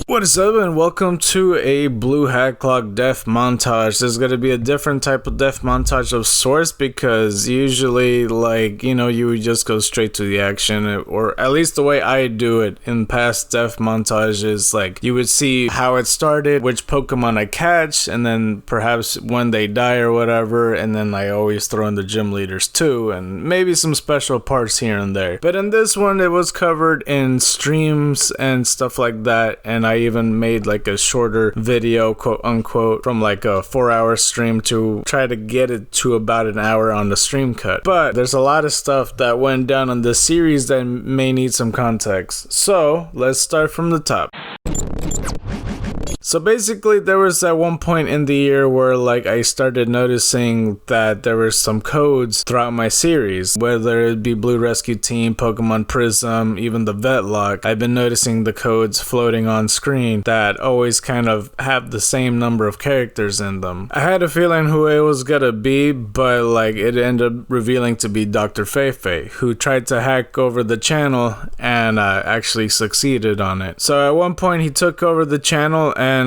What is up, and welcome to a Blue Hacklocke death montage. There's going to be a different type of death montage of sorts, because usually, you would just go straight to the action, or at least the way I do it in past death montages, you would see how it started, which Pokemon I catch, and then perhaps when they die or whatever, and then I always throw in the gym leaders too, and maybe some special parts here and there. But in this one, it was covered in streams and stuff like that, and I even made a shorter video, quote unquote, from a 4-hour stream to try to get it to about an hour on the stream cut. But there's a lot of stuff that went down on this series that may need some context. So let's start from the top. So basically, there was at one point in the year where I started noticing that there were some codes throughout my series, whether it be Blue Rescue Team, Pokemon Prism, even the Vetlock. I've been noticing the codes floating on screen that always kind of have the same number of characters in them. I had a feeling who it was gonna be, but it ended up revealing to be Dr. Feifei, who tried to hack over the channel and actually succeeded on it. So at one point he took over the channel, and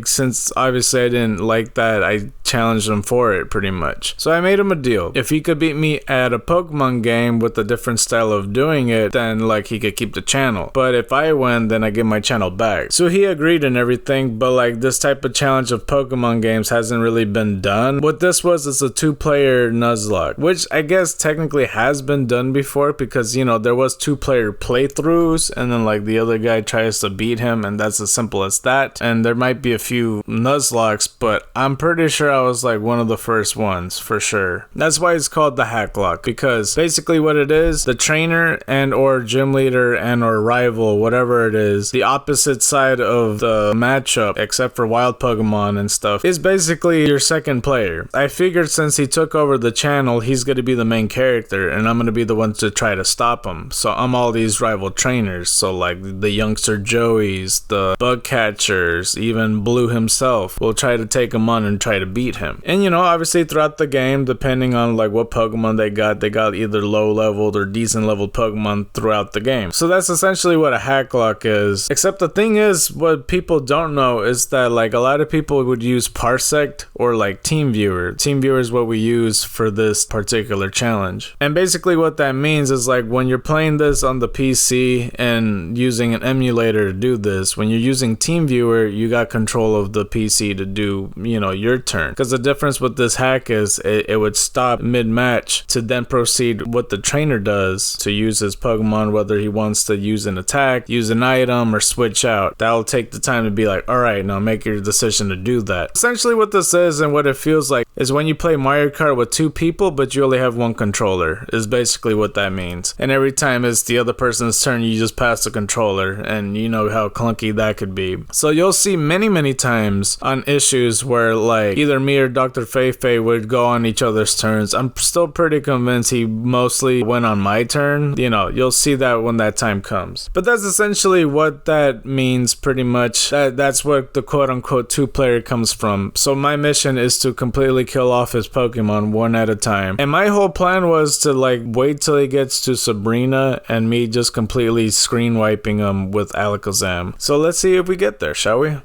since obviously I didn't like that, I challenged him for it pretty much. So I made him a deal. If he could beat me at a Pokemon game with a different style of doing it, then he could keep the channel. But if I win, then I get my channel back. So he agreed and everything, but this type of challenge of Pokemon games hasn't really been done. What this was is a 2-player Nuzlocke, which I guess technically has been done before, because there was 2-player playthroughs, and then the other guy tries to beat him, and that's as simple as that. And there might be a few Nuzlockes, but I'm pretty sure I was one of the first ones for sure. That's why it's called the Hacklocke, because basically what it is, the trainer and or gym leader and or rival, whatever it is, the opposite side of the matchup, except for wild Pokemon and stuff, is basically your second player. I figured since he took over the channel, he's going to be the main character, and I'm going to be the one to try to stop him. So I'm all these rival trainers, so the youngster Joeys, the bug catchers, even Blue himself will try to take him on and try to beat him. And obviously throughout the game, depending on what Pokemon they got either low leveled or decent leveled Pokemon throughout the game. So that's essentially what a Hacklocke is. Except the thing is, what people don't know is that a lot of people would use Parsec or TeamViewer. TeamViewer is what we use for this particular challenge. And basically what that means is when you're playing this on the PC and using an emulator to do this, when you're using TeamViewer, you got control of the PC to do, your turn. Because the difference with this hack is it would stop mid-match to then proceed what the trainer does to use his Pokemon, whether he wants to use an attack, use an item, or switch out. That'll take the time to be alright, now make your decision to do that. Essentially what this is and what it feels like is when you play Mario Kart with 2 people but you only have 1 controller, is basically what that means. And every time it's the other person's turn, you just pass the controller, and you know how clunky that could be. So you'll see many times on issues where either me or Dr. Feifei would go on each other's turns. I'm still pretty convinced he mostly went on my turn. You'll see that when that time comes. But that's essentially what that means pretty much. That's what the quote unquote 2-player comes from. So my mission is to completely kill off his Pokemon one at a time. And my whole plan was to wait till he gets to Sabrina and me just completely screen wiping him with Alakazam. So let's see if we get there, shall we?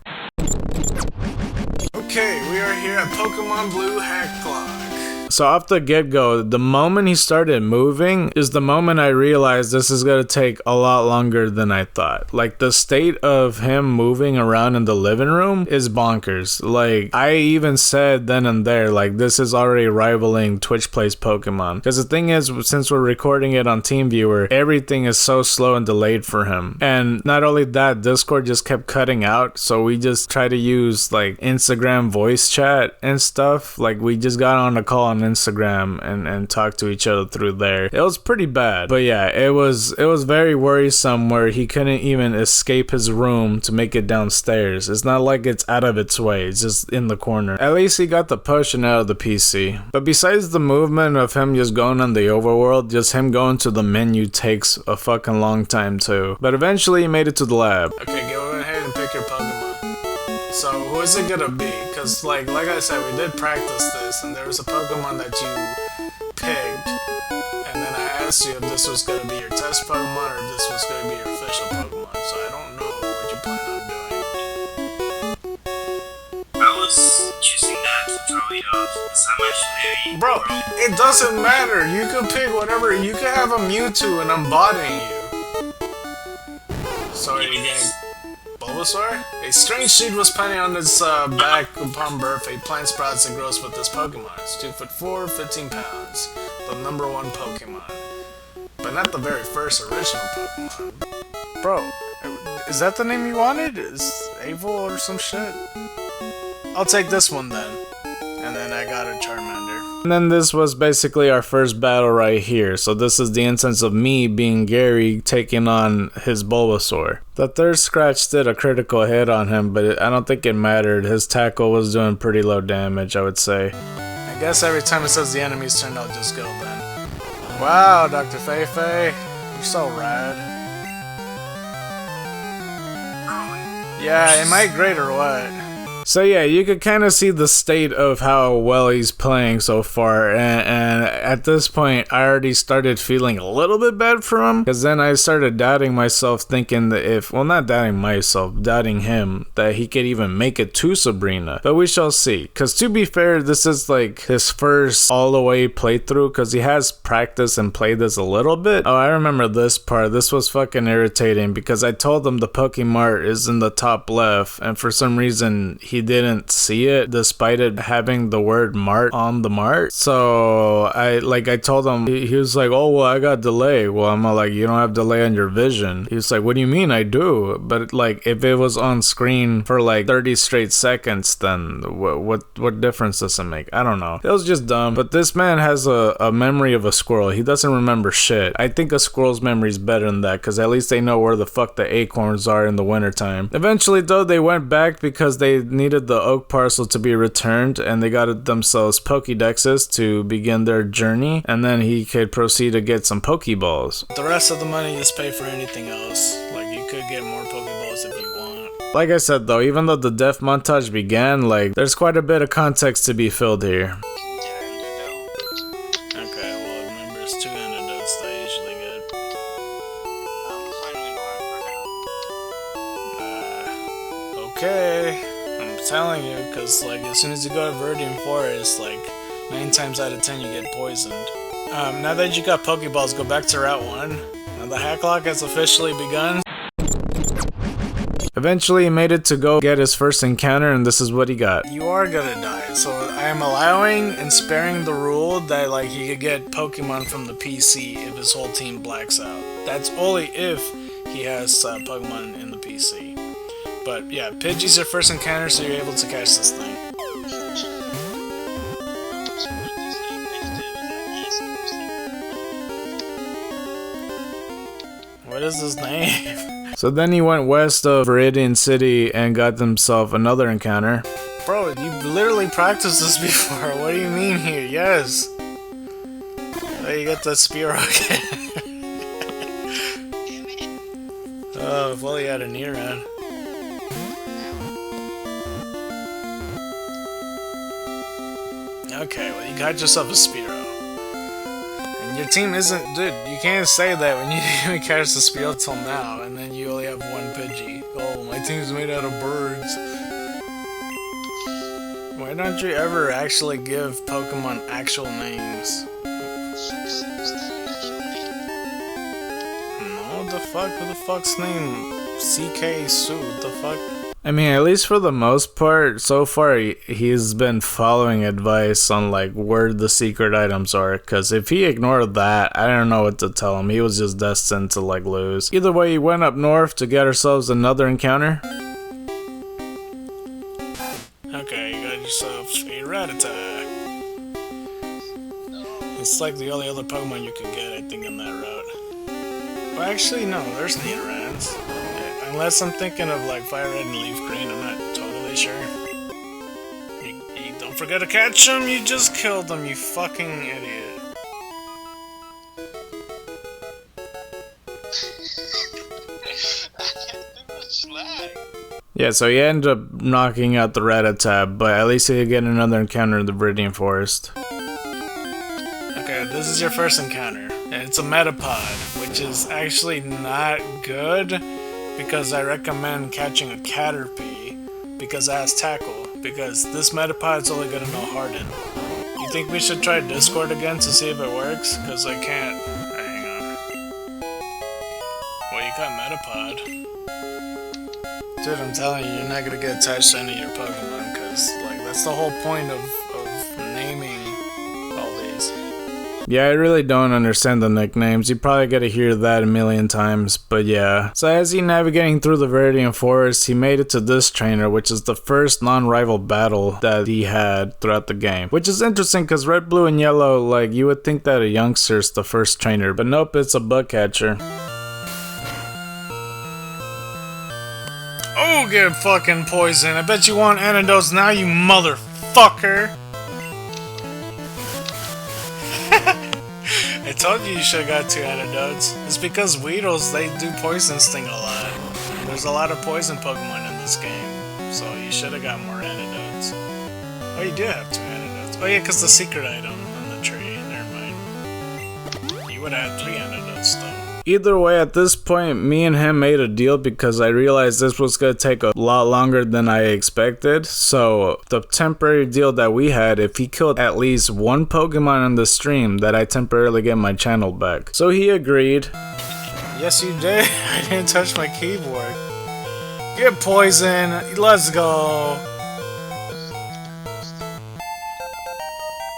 Okay, we are here at Pokemon Blue Hacklocke. So off the get-go, the moment he started moving is the moment I realized this is going to take a lot longer than I thought. The state of him moving around in the living room is bonkers. I even said then and there, this is already rivaling Twitch Plays Pokemon. Because the thing is, since we're recording it on TeamViewer, everything is so slow and delayed for him. And not only that, Discord just kept cutting out, so we just try to use Instagram voice chat and stuff. We just got on a call on Instagram and talk to each other through there. It was pretty bad, but yeah, it was very worrisome where he couldn't even escape his room to make it downstairs. It's not like it's out of its way, it's just in the corner. At least he got the pushing out of the PC. But besides the movement of him just going on the overworld, just him going to the menu takes a fucking long time too. But eventually he made it to the lab. Okay, go ahead and pick your Pokemon. So who is it gonna be? Because like I said, we did practice this, and there was a Pokemon that you picked, and then I asked you if this was gonna be your test Pokemon or if this was gonna be your official Pokemon. So I don't know what you plan on doing. Bro, it doesn't matter. You can pick whatever. You can have a Mewtwo and I'm botting you. Sorry, you getting Bulbasaur? A strange seed was planted on its back upon birth. A plant sprouts and grows with this Pokemon. It's 2'4", 15 pounds. The #1 Pokemon. But not the very first original Pokemon. Bro, is that the name you wanted? Is Avil or some shit? I'll take this one then. And then I got a Charmander. And then this was basically our first battle right here. So this is the instance of me being Gary taking on his Bulbasaur. The third scratch did a critical hit on him, but I don't think it mattered. His tackle was doing pretty low damage, I would say. I guess every time it says the enemy's turn, I'll just go then. Wow, Dr. Feifei, you're so rad. Yeah, am I great or what? So yeah, you could kind of see the state of how well he's playing so far, and at this point, I already started feeling a little bit bad for him, because then I started doubting myself, thinking that not doubting myself, doubting him, that he could even make it to Sabrina, but we shall see, because to be fair, this is like his first all-the-way playthrough, because he has practiced and played this a little bit. Oh, I remember this part. This was fucking irritating, because I told him the Pokemart is in the top left, and for some reason, he didn't see it despite it having the word Mart on the Mart. So I told him, he was like, oh well, I got delay. Well, I'm like, you don't have delay on your vision. He was like, what do you mean? I do. But like, if it was on screen for like 30 straight seconds, then what difference does it make? I don't know. It was just dumb. But this man has a memory of a squirrel. He doesn't remember shit. I think a squirrel's memory is better than that, because at least they know where the fuck the acorns are in the wintertime. Eventually though, they went back because they needed the oak parcel to be returned, and they got themselves Pokédexes to begin their journey, and then he could proceed to get some Pokeballs. The rest of the money is paid for anything else. Like, you could get more Pokeballs if you want. Like I said though, even though the death montage began, like, there's quite a bit of context to be filled here. Okay, well remember it's 2 antidotes that I usually get. Okay. I'm telling you, because like as soon as you go to Viridian Forest, like 9 times out of 10 you get poisoned. Now that you got Pokeballs, go back to Route 1. Now the Hacklocke has officially begun. Eventually he made it to go get his first encounter, and this is what he got. You are gonna die, so I am allowing and sparing the rule that like he could get Pokemon from the PC if his whole team blacks out. That's only if he has Pokemon in the PC. But yeah, Pidgey's your first encounter, so you're able to catch this thing. What is his name? So then he went west of Viridian City and got himself another encounter. Bro, you've literally practiced this before. What do you mean here? Yes. Oh, you got the spear rocket. Oh, if only you had a Nidoran. Okay, well you got yourself a Spearow. And your team isn't... Dude, you can't say that when you didn't even catch the Spearow till now, and then you only have 1 Pidgey. Oh, my team's made out of birds. Why don't you ever actually give Pokemon actual names? No, the fuck? Who the fuck's name? CK Sue, what the fuck? I mean, at least for the most part, so far, he's been following advice on, like, where the secret items are, because if he ignored that, I don't know what to tell him. He was just destined to, like, lose. Either way, he went up north to get ourselves another encounter. Okay, you got yourself a Rattata. It's like the only other Pokemon you could get, I think, in that route. Well, actually, no, there's Nidorans. Unless I'm thinking of like Fire Red and Leaf Green, I'm not totally sure. You don't forget to catch him, you just killed him, you fucking idiot. Yeah, so he ended up knocking out the Rattata, but at least he could get another encounter in the Viridian Forest. Okay, this is your first encounter, and it's a Metapod, which is actually not good. Because I recommend catching a Caterpie, because it has tackle. because this Metapod's only gonna know Harden. You think we should try Discord again to see if it works? Because I can't... hang on. Well, you got Metapod. Dude, I'm telling you, you're not gonna get attached to any of your Pokemon, because, like, that's the whole point of naming all these. Yeah, I really don't understand the nicknames. You probably gotta hear that a million times, but yeah. So as he navigating through the Viridian Forest, he made it to this trainer, which is the first non-rival battle that he had throughout the game. Which is interesting, because Red, Blue, and Yellow, like, you would think that a youngster's the first trainer, but nope, it's a bug catcher. Oh, get fucking poison. I bet you want antidotes now, you motherfucker. I told you should have got 2 antidotes. It's because Weedles, they do poison sting a lot. There's a lot of poison Pokemon in this game, so you should have got more antidotes. Oh, you do have 2 antidotes. Oh yeah, because the secret item on the tree. Never mind. You would have had 3 antidotes though. Either way, at this point, me and him made a deal because I realized this was going to take a lot longer than I expected. So, the temporary deal that we had, if he killed at least 1 Pokemon on the stream, that I temporarily get my channel back. So he agreed. Yes, you did. I didn't touch my keyboard. Get poison. Let's go.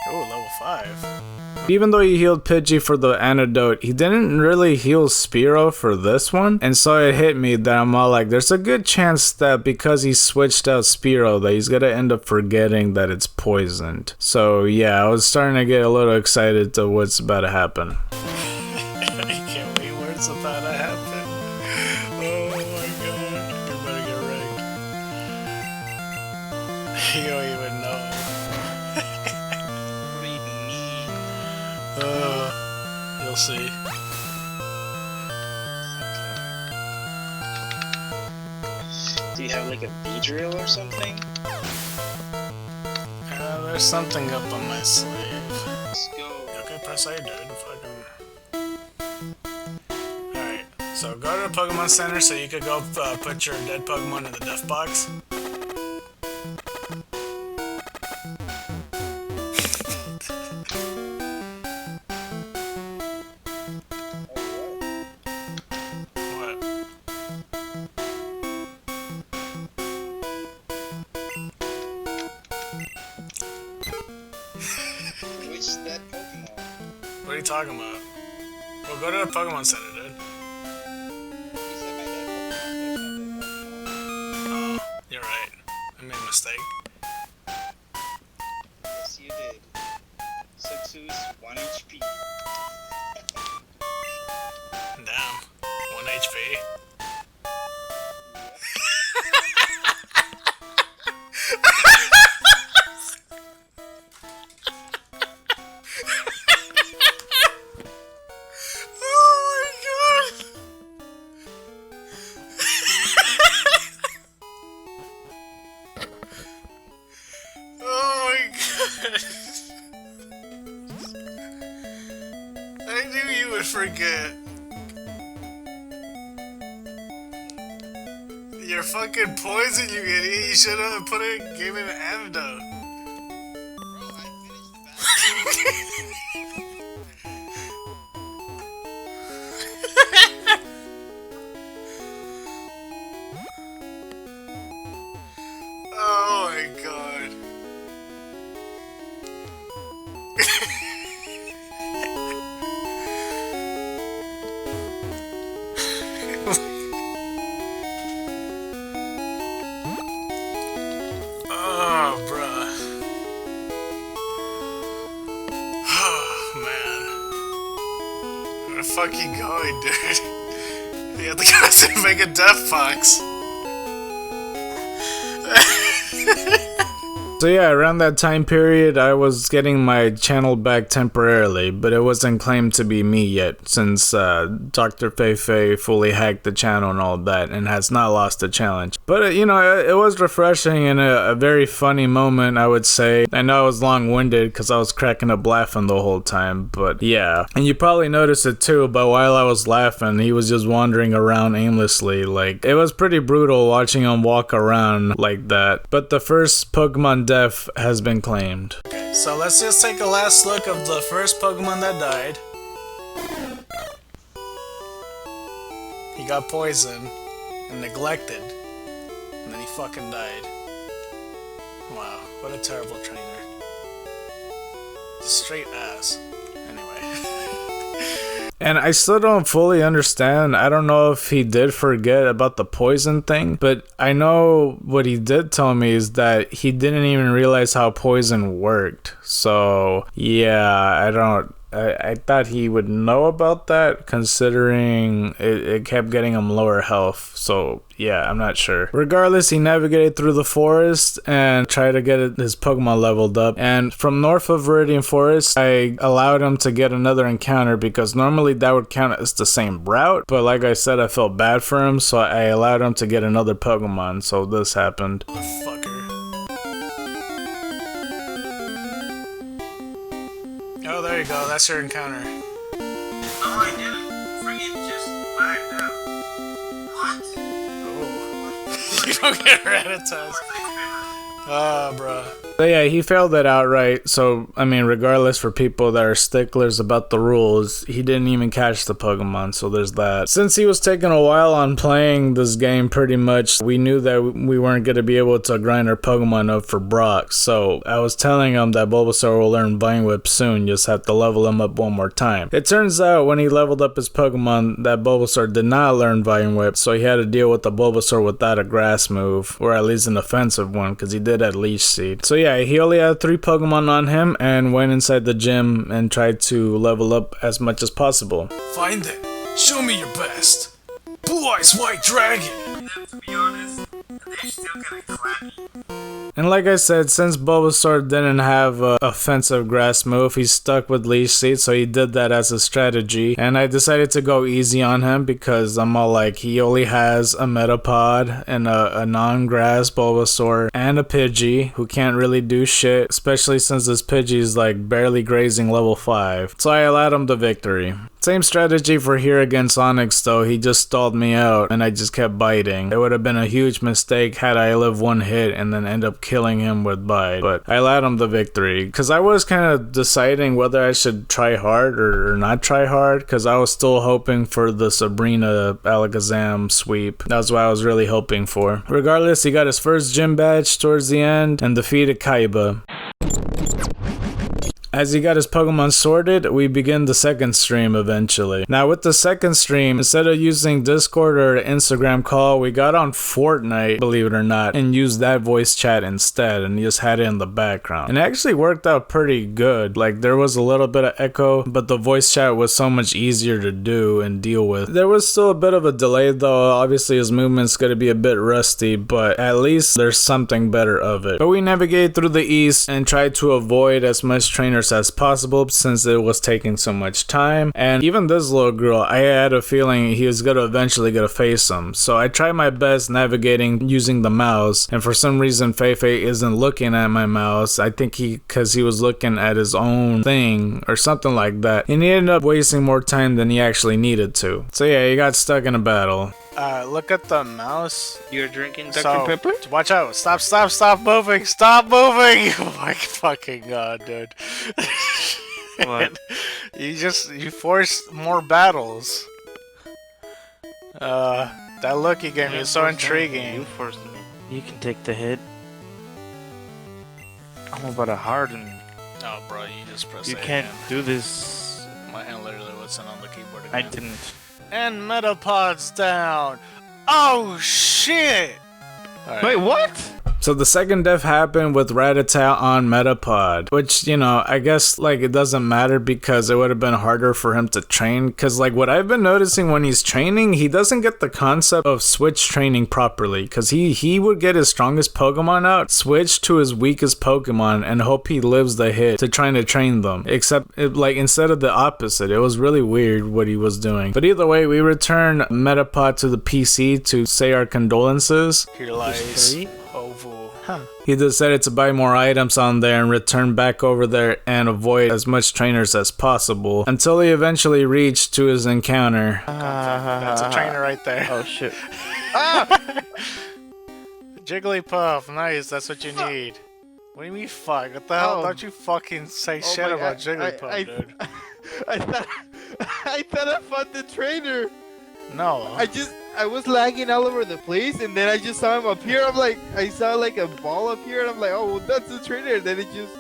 Oh, level 5. Even though he healed Pidgey for the antidote, he didn't really heal Spearow for this one. And so it hit me that I'm all like, there's a good chance that because he switched out Spearow that he's gonna end up forgetting that it's poisoned. So yeah, I was starting to get a little excited to what's about to happen. I can't wait what's about to happen. Oh my god, you're about to get wrecked. You don't even know. You'll see. Do you have like a B-drill or something? There's something up on my sleeve. Let's go. Okay, press A, dude. Fucking. Alright, so go to the Pokemon Center so you could go put your dead Pokemon in the death box. What are you talking about? Well, go to the Pokemon Center, dude. Oh, you're right. I made a mistake. Yes, you did. Succews 1 HP. Damn. 1 HP? I knew you would forget. You're fucking poison, you idiot. You should have gave it an antidote. Bro, I finished Oh my god. Oh, bruh. Oh, man. Where the fuck you going, dude? You have to go and make a death box. So yeah, around that time period, I was getting my channel back temporarily, but it wasn't claimed to be me yet, since Dr. Feifei fully hacked the channel and all that, and has not lost the challenge. But you know, it was refreshing and a very funny moment, I would say. I know I was long-winded because I was cracking up laughing the whole time, but yeah. And you probably noticed it too, but while I was laughing, he was just wandering around aimlessly. Like, it was pretty brutal watching him walk around like that. But the first Pokemon death has been claimed. Okay, so let's just take a last look of the first Pokemon that died. He got poisoned and neglected, and then he fucking died. Wow, what a terrible trainer. Straight ass. Anyway. And I still don't fully understand. I don't know if he did forget about the poison thing, but I know what he did tell me is that he didn't even realize how poison worked. So, yeah, I thought he would know about that, considering it kept getting him lower health. So, yeah, I'm not sure. Regardless, he navigated through the forest and tried to get his Pokemon leveled up. And from north of Viridian Forest, I allowed him to get another encounter because normally that would count as the same route. But like I said, I felt bad for him, so I allowed him to get another Pokemon. So this happened. Motherfucker. Oh, there you go. That's your encounter. Oh, I didn't. Freaking just lagged out. What? Oh. You don't get Rattatas. Ah, bruh. So yeah, he failed it outright. So, I mean, regardless, for people that are sticklers about the rules, he didn't even catch the Pokemon, so there's that. Since he was taking a while on playing this game, pretty much, we knew that we weren't going to be able to grind our Pokemon up for Brock. So, I was telling him that Bulbasaur will learn Vine Whip soon, just have to level him up one more time. It turns out, when he leveled up his Pokemon, that Bulbasaur did not learn Vine Whip, so he had to deal with the Bulbasaur without a grass move, or at least an offensive one, because he did have Leech Seed. So yeah, he only had 3 Pokemon on him and went inside the gym and tried to level up as much as possible. Find it. Show me your best. Blue Eyes White Dragon. To be honest, they're still gonna clap you. And like I said, since Bulbasaur didn't have an offensive grass move, he stuck with Leech Seed, so he did that as a strategy. And I decided to go easy on him because I'm all like, he only has a Metapod and a non-grass Bulbasaur and a Pidgey who can't really do shit, especially since this Pidgey is like barely grazing level 5. So I allowed him the victory. Same strategy for here against Onyx though, he just stalled me out and I just kept biting. It would have been a huge mistake had I lived one hit and then end up killing him with bite, but I allowed him the victory because I was kind of deciding whether I should try hard or not try hard because I was still hoping for the Sabrina Alakazam sweep. That's what I was really hoping for. Regardless, he got his first gym badge towards the end and defeated Kaiba. As he got his Pokemon sorted, we begin the second stream eventually. Now with the second stream, instead of using Discord or an Instagram call, we got on Fortnite, believe it or not, and used that voice chat instead and just had it in the background. And it actually worked out pretty good. Like there was a little bit of echo, but the voice chat was so much easier to do and deal with. There was still a bit of a delay though, obviously his movement's gonna be a bit rusty, but at least there's something better of it. But we navigated through the east and tried to avoid as much trainers as possible since it was taking so much time. And even this little girl, I had a feeling he was gonna eventually get to face him. So I tried my best navigating using the mouse, and for some reason Feifei isn't looking at my mouse. I think because he was looking at his own thing or something like that, and he ended up wasting more time than he actually needed to. So yeah, he got stuck in a battle. Look at the mouse. You're drinking Dr. Pepper? Watch out. Stop moving. Stop moving. Oh my fucking god, dude. What? You forced more battles. That look you gave me is so intriguing. You forced me. You can take the hit. I'm about to harden. Oh, bro, you just press You can't do this. My hand literally wasn't on the keyboard again. I didn't. And Metapod's down. Oh, shit! Right. Wait, what? So the second death happened with Rattata on Metapod, which, you know, I guess like it doesn't matter because it would have been harder for him to train. Because like what I've been noticing when he's training, he doesn't get the concept of switch training properly. Because he would get his strongest Pokemon out, switch to his weakest Pokemon, and hope he lives the hit to trying to train them. Except like instead of the opposite, it was really weird what he was doing. But either way, we return Metapod to the PC to say our condolences. Here lies Ovu. He decided to buy more items on there and return back over there and avoid as much trainers as possible until he eventually reached to his encounter. That's a trainer right there. Oh shit. Jigglypuff, nice, that's what you need. What do you mean fuck? What the hell? Don't you fucking say shit about Jigglypuff, dude. I thought I found the trainer. No. I was lagging all over the place, and then I just saw him appear. I'm like, I saw like a ball appear, and I'm like, oh, well, that's the trainer. And then it just...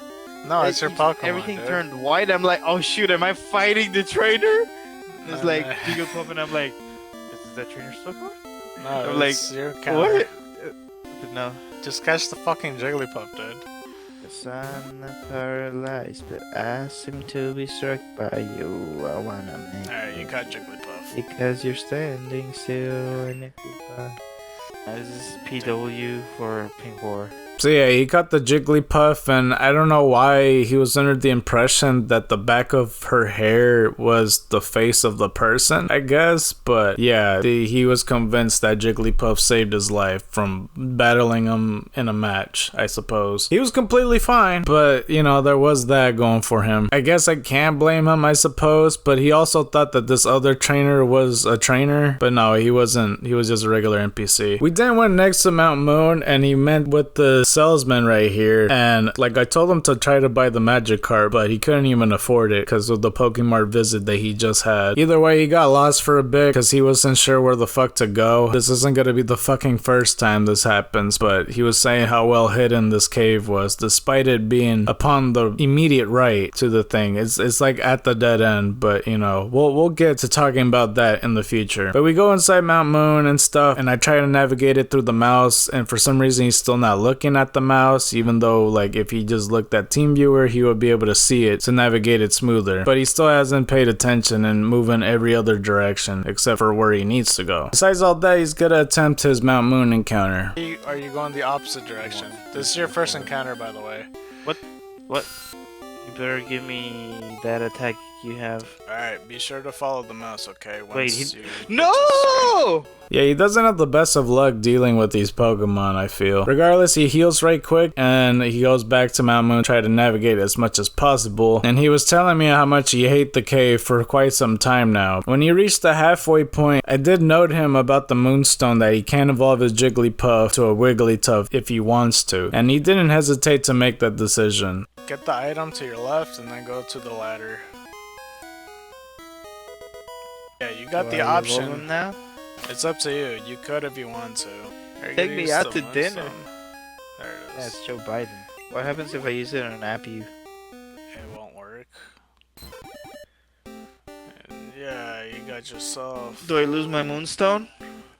No, it's your Pokemon, everything dude. turned white. I'm like, oh shoot, am I fighting the trainer? And it's like, Jigglypuff, and I'm like, is that trainer still going? No, I'm like, your counter. what? No. Just catch the fucking Jigglypuff, dude. I'm paralyzed, but I seem to be struck by you. I wanna make Alright, you got Jigglypuff. because you're standing still and if you this is PW for Pink War. So yeah, he caught the Jigglypuff, and I don't know why he was under the impression that the back of her hair was the face of the person, I guess. But yeah, he was convinced that Jigglypuff saved his life from battling him in a match, I suppose. He was completely fine, but you know, there was that going for him. I guess I can't blame him, I suppose, but he also thought that this other trainer was a trainer. But no, he wasn't. He was just a regular NPC. We then went next to Mount Moon, and he met with the salesman right here, and like I told him to try to buy the Magikarp, but he couldn't even afford it because of the Pokemon visit that he just had. Either way, he got lost for a bit because he wasn't sure where the fuck to go. This isn't gonna be the fucking first time this happens, but he was saying how well hidden this cave was, despite it being upon the immediate right to the thing. It's like at the dead end, but you know, we'll get to talking about that in the future. But we go inside Mount Moon and stuff, and I try to navigate it through the mouse, and for some reason he's still not looking at the mouse, even though like if he just looked at TeamViewer, he would be able to see it to navigate it smoother. But he still hasn't paid attention and moving every other direction except for where he needs to go. Besides all that, he's gonna attempt his Mount Moon encounter. Are you going the opposite direction? This is your first encounter, by the way. What? You better give me that attack you have. Alright, be sure to follow the mouse, okay? No! Yeah, he doesn't have the best of luck dealing with these Pokemon, I feel. Regardless, he heals right quick, and he goes back to Mount Moon, try to navigate as much as possible. And he was telling me how much he hates the cave for quite some time now. When he reached the halfway point, I did note him about the Moonstone that he can evolve his Jigglypuff to a Wigglytuff if he wants to. And he didn't hesitate to make that decision. Get the item to your left and then go to the ladder. Yeah, you got the option now. It's up to you. You could if you want to. Take me out to dinner. There it is. That's Joe Biden. What happens if I use it on an app you? It won't work. And yeah, you got yourself. Do I lose my Moonstone?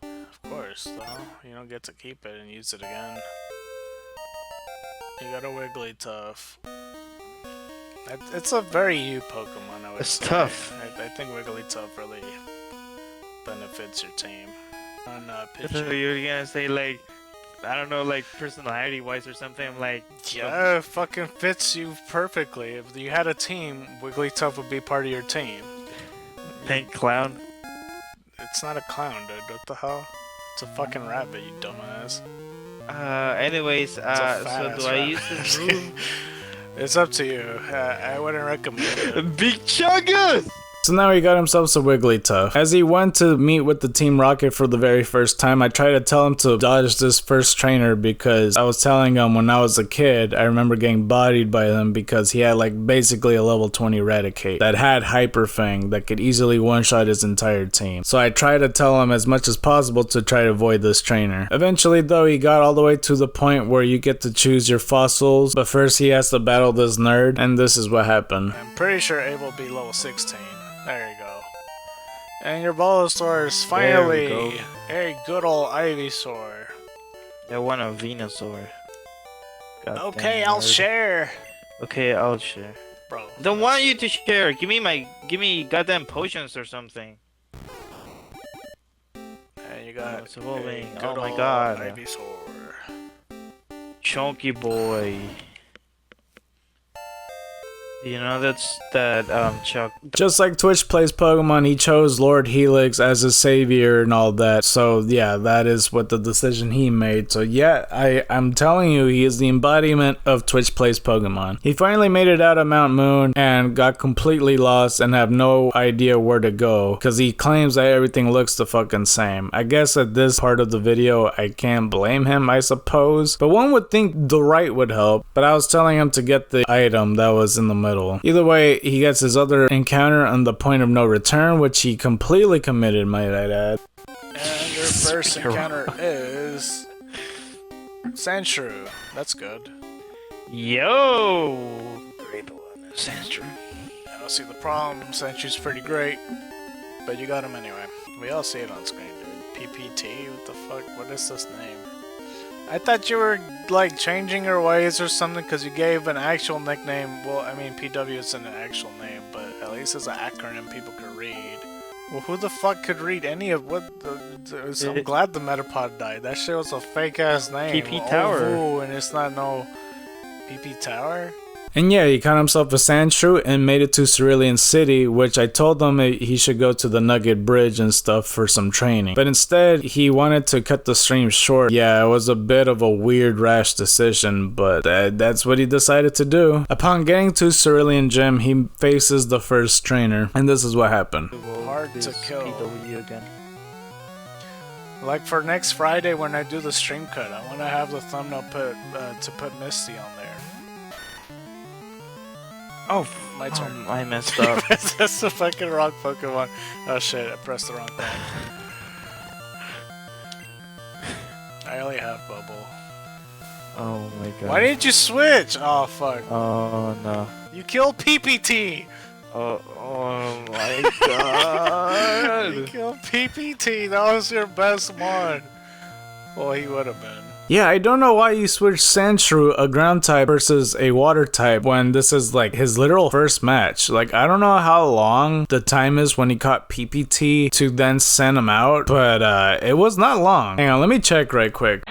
Of course, though. You don't get to keep it and use it again. You got a Wigglytuff. It's a very you Pokemon, I would say. It's tough. I think Wigglytuff really benefits your team. On So you're gonna say like, I don't know, like personality wise or something. I'm like, yeah, it fucking fits you perfectly. If you had a team, Wigglytuff would be part of your team. Pink clown. It's not a clown, dude. What the hell? It's a fucking rabbit, you dumbass. Anyways, so do I use this move? It's up to you. I wouldn't recommend it. Big Chuggas! So now he got himself a Wigglytuff. As he went to meet with the Team Rocket for the very first time, I tried to tell him to dodge this first trainer because I was telling him when I was a kid, I remember getting bodied by him because he had like basically a level 20 Raticate that had Hyper Fang that could easily one-shot his entire team. So I tried to tell him as much as possible to try to avoid this trainer. Eventually though, he got all the way to the point where you get to choose your fossils, but first he has to battle this nerd, and this is what happened. I'm pretty sure Abe will be level 16. There you go. And your Bulbasaur is finally a good old Ivysaur. I want a Venusaur. Goddamn Okay, I'll nerd. share. Okay, I'll share. Bro. Don't want you to share. Give me goddamn potions or something. And you got it's evolving. a good Oh my old god. Ivysaur. Chunky boy. You know that Chuck. Just like Twitch plays Pokemon, he chose Lord Helix as his savior and all that. So yeah, that is what the decision he made. So yeah, I'm telling you, he is the embodiment of Twitch plays Pokemon. He finally made it out of Mount Moon and got completely lost and have no idea where to go because he claims that everything looks the fucking same. I guess at this part of the video, I can't blame him, I suppose. But one would think the right would help. But I was telling him to get the item that was in the middle. Either way, he gets his other encounter on the point of no return, which he completely committed, might I add. And your first encounter is Sandshrew. That's good. Yo! Great one, Sandshrew. I don't see the problem. Sandshrews pretty great, but you got him anyway. We all see it on screen, dude. PPT? What the fuck? What is this name? I thought you were, like, changing your ways or something because you gave an actual nickname. Well, I mean, PW isn't an actual name, but at least it's an acronym people could read. Well, who the fuck could read any of what I'm glad the Metapod died. That shit was a fake-ass name. PP Tower. Oh, and it's not no PP Tower? And yeah, he caught himself a Sandshrew and made it to Cerulean City, which I told him he should go to the Nugget Bridge and stuff for some training. But instead, he wanted to cut the stream short. Yeah, it was a bit of a weird, rash decision, but that's what he decided to do. Upon getting to Cerulean Gym, he faces the first trainer, and this is what happened. Hard to kill. PW again. Like for next Friday when I do the stream cut, I want to have the thumbnail put Misty on there. Oh, my turn. I messed up. That's the fucking wrong Pokemon. Oh shit, I pressed the wrong thing. I only have Bubble. Oh my god. Why didn't you switch? Oh fuck. Oh no. You killed PPT! Oh my god. You killed PPT, that was your best one. Well, he would have been. Yeah, I don't know why you switched Sandshrew, a ground type, versus a water type when this is like his literal first match. Like, I don't know how long the time is when he caught PPT to then send him out, but it was not long. Hang on, let me check right quick.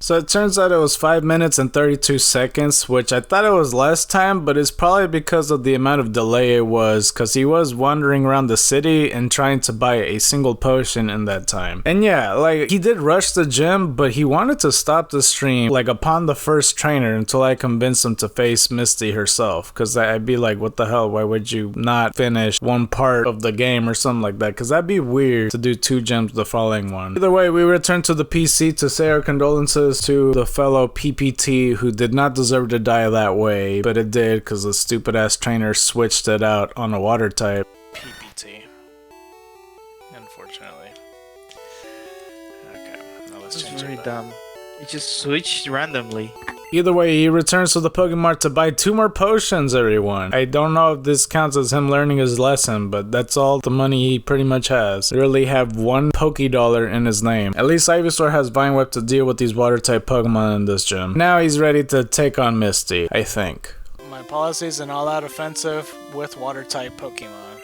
So it turns out it was 5 minutes and 32 seconds, which I thought it was less time, but it's probably because of the amount of delay it was, because he was wandering around the city and trying to buy a single potion in that time. And yeah, like, he did rush the gym, but he wanted to stop the stream, like, upon the first trainer until I convinced him to face Misty herself, because I'd be like, what the hell, why would you not finish one part of the game or something like that, because that'd be weird to do 2 gyms the following one. Either way, we returned to the PC to say our condolences to the fellow PPT who did not deserve to die that way, but it did because the stupid ass trainer switched it out on a water type. PPT. Unfortunately. Okay, now let's change it back. Dumb. It just switched randomly. Either way, he returns to the Pokemart to buy 2 more potions, everyone. I don't know if this counts as him learning his lesson, but that's all the money he pretty much has. They really have 1 Poké-Dollar in his name. At least Ivysaur has Vine Whip to deal with these water-type Pokemon in this gym. Now he's ready to take on Misty, I think. My policies and all-out offensive with water-type Pokemon.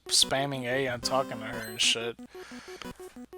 Spamming A and talking to her and shit.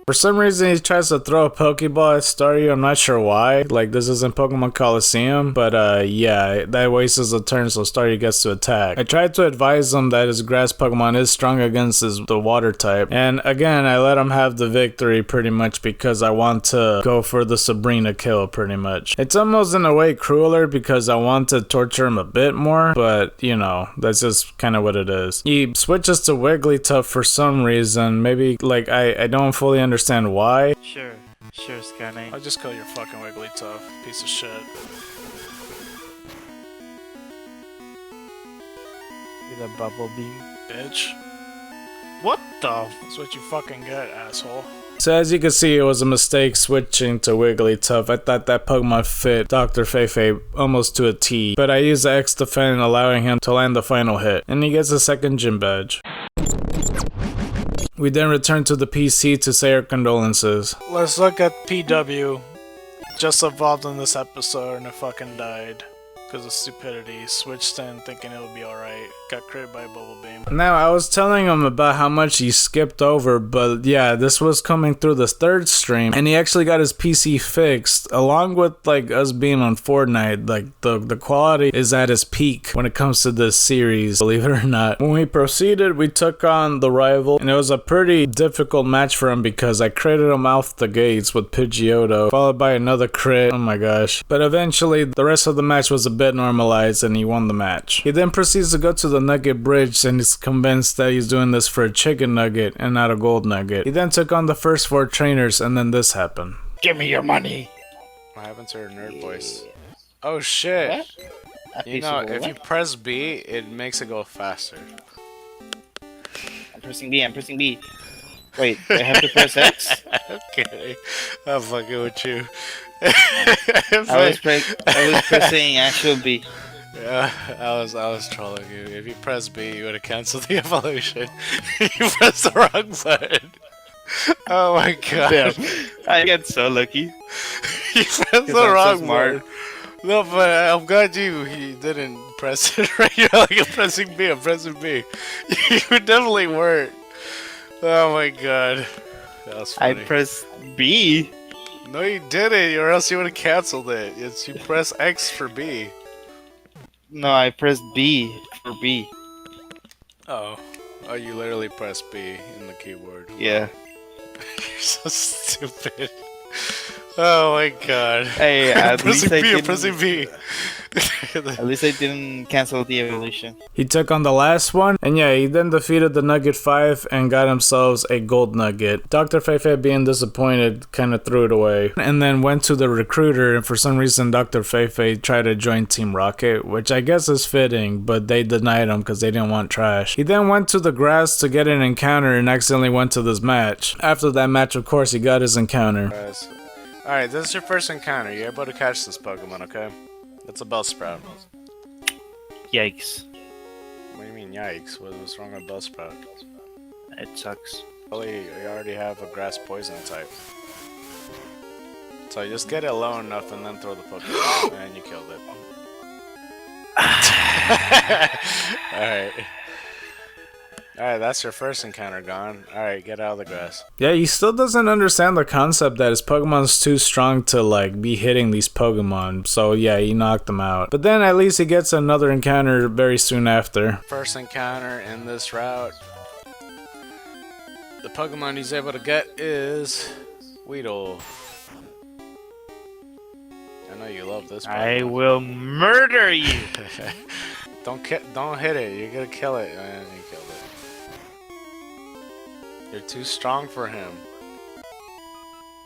For some reason, he tries to throw a Pokeball at Staryu. I'm not sure why. Like, this isn't Pokemon Coliseum. But, yeah, that wastes a turn, so Staryu gets to attack. I tried to advise him that his grass Pokemon is strong against the water type. And, again, I let him have the victory pretty much because I want to go for the Sabrina kill, pretty much. It's almost, in a way, crueler because I want to torture him a bit more. But, you know, that's just kind of what it is. He switches to Wigglytuff for some reason. Maybe, like, I don't fully understand why. Sure, Scarknight. I'll just kill your fucking Wigglytuff, piece of shit. With a bubble beam. Bitch. What the? That's what you fucking get, asshole. So as you can see, it was a mistake switching to Wigglytuff. I thought that Pokemon fit Dr. Feifei almost to a T, but I used the X defend, allowing him to land the final hit, and he gets a second gym badge. We then return to the PC to say our condolences. Let's look at PW. just evolved in this episode and it fucking died. Because of stupidity, switched in thinking it would be alright, got critted by a bubble beam. Now, I was telling him about how much he skipped over, but yeah, this was coming through the third stream, and he actually got his PC fixed, along with like us being on Fortnite. Like the quality is at its peak when it comes to this series, believe it or not. When we proceeded, we took on the rival, and it was a pretty difficult match for him because I critted him off the gates with Pidgeotto, followed by another crit. Oh my gosh. But eventually, the rest of the match was a bit normalized and he won the match. He then proceeds to go to the Nugget Bridge and is convinced that he's doing this for a chicken nugget and not a gold nugget. He then took on the first 4 trainers and then this happened. Give me your money. What happened to her nerd voice? Oh shit. What? You know, if you press B, it makes it go faster. I'm pressing B, I'm pressing B. Wait, I have to press X? Okay. I'm fucking with you. I was pressing actual B. Yeah, I was trolling you. If you press B, you would have canceled the evolution. You pressed the wrong button. Oh my god. Damn, I get so lucky. You pressed the wrong button. No, but I'm glad you didn't press it right. You're like, I'm pressing B, I'm pressing B. You definitely weren't. Oh my god. That was funny. I pressed B? No, you didn't, or else you would have canceled it. It's you press X for B. No, I pressed B for B. Oh, you literally pressed B in the keyboard. Yeah. You're so stupid. Oh my god. Hey, at least I didn't... pressing B. At least I didn't cancel the evolution. He took on the last one, and yeah, he then defeated the Nugget 5 and got himself a gold nugget. Dr. Feifei, being disappointed, kind of threw it away. And then went to the recruiter, and for some reason Dr. Feifei tried to join Team Rocket, which I guess is fitting, but they denied him because they didn't want trash. He then went to the grass to get an encounter and accidentally went to this match. After that match, of course, he got his encounter. Alright, this is your first encounter. You're able to catch this Pokemon, okay? It's a Bellsprout. Yikes. What do you mean, yikes? What's wrong with Bellsprout? It sucks. Well, you already have a grass poison type. So just get it low enough and then throw the Pokemon, and you killed it. Alright. Alright, that's your first encounter gone. Alright, get out of the grass. Yeah, he still doesn't understand the concept that his Pokemon's too strong to, like, be hitting these Pokemon. So, yeah, he knocked them out. But then at least he gets another encounter very soon after. First encounter in this route. The Pokemon he's able to get is Weedle. I know you love this Pokemon. I will murder you! Don't hit it. You're gonna kill it. Man, you killed it. You're too strong for him.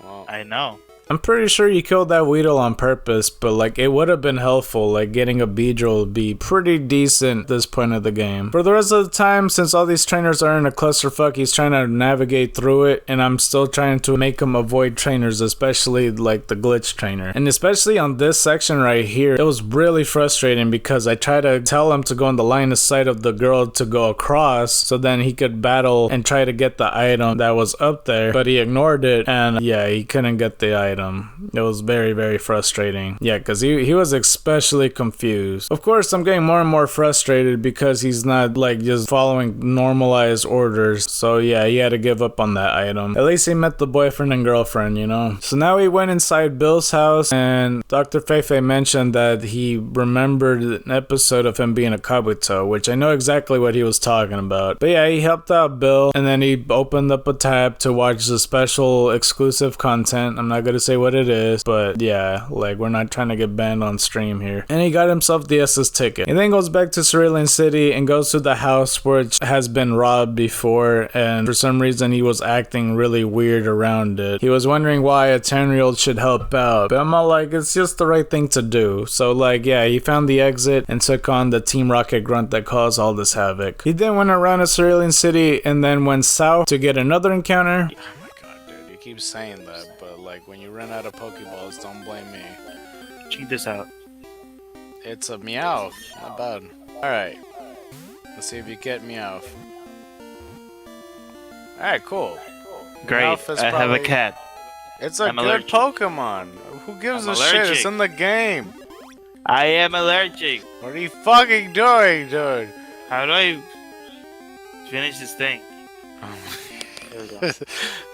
Well, I know. I'm pretty sure you killed that Weedle on purpose, but like it would have been helpful. Like getting a Beedrill would be pretty decent at this point of the game. For the rest of the time, since all these trainers are in a clusterfuck, he's trying to navigate through it, and I'm still trying to make him avoid trainers, especially like the glitch trainer. And especially on this section right here, it was really frustrating because I tried to tell him to go on the line of sight of the girl to go across, so then he could battle and try to get the item that was up there, but he ignored it, and yeah, he couldn't get the item. It was very, very frustrating. Yeah, because he was especially confused. Of course, I'm getting more and more frustrated because he's not like just following normalized orders. So yeah, he had to give up on that item. At least he met the boyfriend and girlfriend, you know? So now he went inside Bill's house, and Dr. Feifei mentioned that he remembered an episode of him being a Kabuto, which I know exactly what he was talking about. But yeah, he helped out Bill, and then he opened up a tab to watch the special exclusive content. I'm not gonna say what it is, but yeah, like we're not trying to get banned on stream here. And he got himself the SS ticket. He then goes back to Cerulean City and goes to the house which has been robbed before, and for some reason he was acting really weird around it. He was wondering why a 10-year-old should help out, but I'm all like, it's just the right thing to do. So like, yeah, he found the exit and took on the Team Rocket grunt that caused all this havoc. He then went around to Cerulean City and then went south to get another encounter. Oh my god, dude, you keep saying that, but like when you run out of Pokeballs, don't blame me. Check this out. It's a Meowth, not bad. Alright, let's see if you get Meowth. Alright, cool. Great, I have a cat. It's a good Pokemon. Who gives I'm a shit? It's allergic. in the game. I am allergic. What are you fucking doing, dude? How do I finish this thing? There we go. So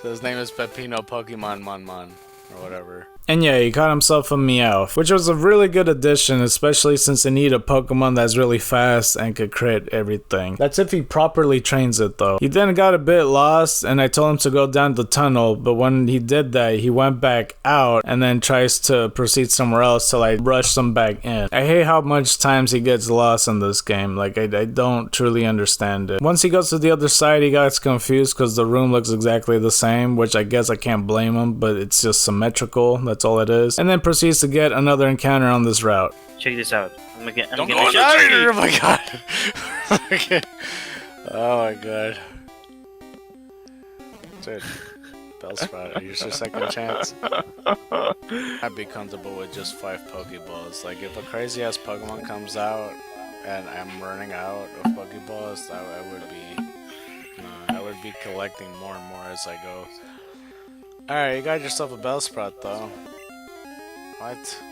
his name is Pepino Pokemon Mon or whatever. And yeah, he caught himself a Meowth, which was a really good addition, especially since they need a Pokemon that's really fast and could crit everything. That's if he properly trains it though. He then got a bit lost and I told him to go down the tunnel, but when he did that, he went back out and then tries to proceed somewhere else till I rushed him back in. I hate how much times he gets lost in this game. Like, I don't truly understand it. Once he goes to the other side, he gets confused because the room looks exactly the same, which I guess I can't blame him, but it's just symmetrical. That's all it is. And then proceeds to get another encounter on this route. Check this out. I'm Don't gonna go in the show trainer! you. Oh my god! Okay. Oh my god. Dude. Bellsprout, are you your second chance? I'd be comfortable with just 5 Pokeballs. Like, if a crazy ass Pokemon comes out and I'm running out of Pokeballs, I would be collecting more and more as I go. Alright, you got yourself a Bellsprout though. What?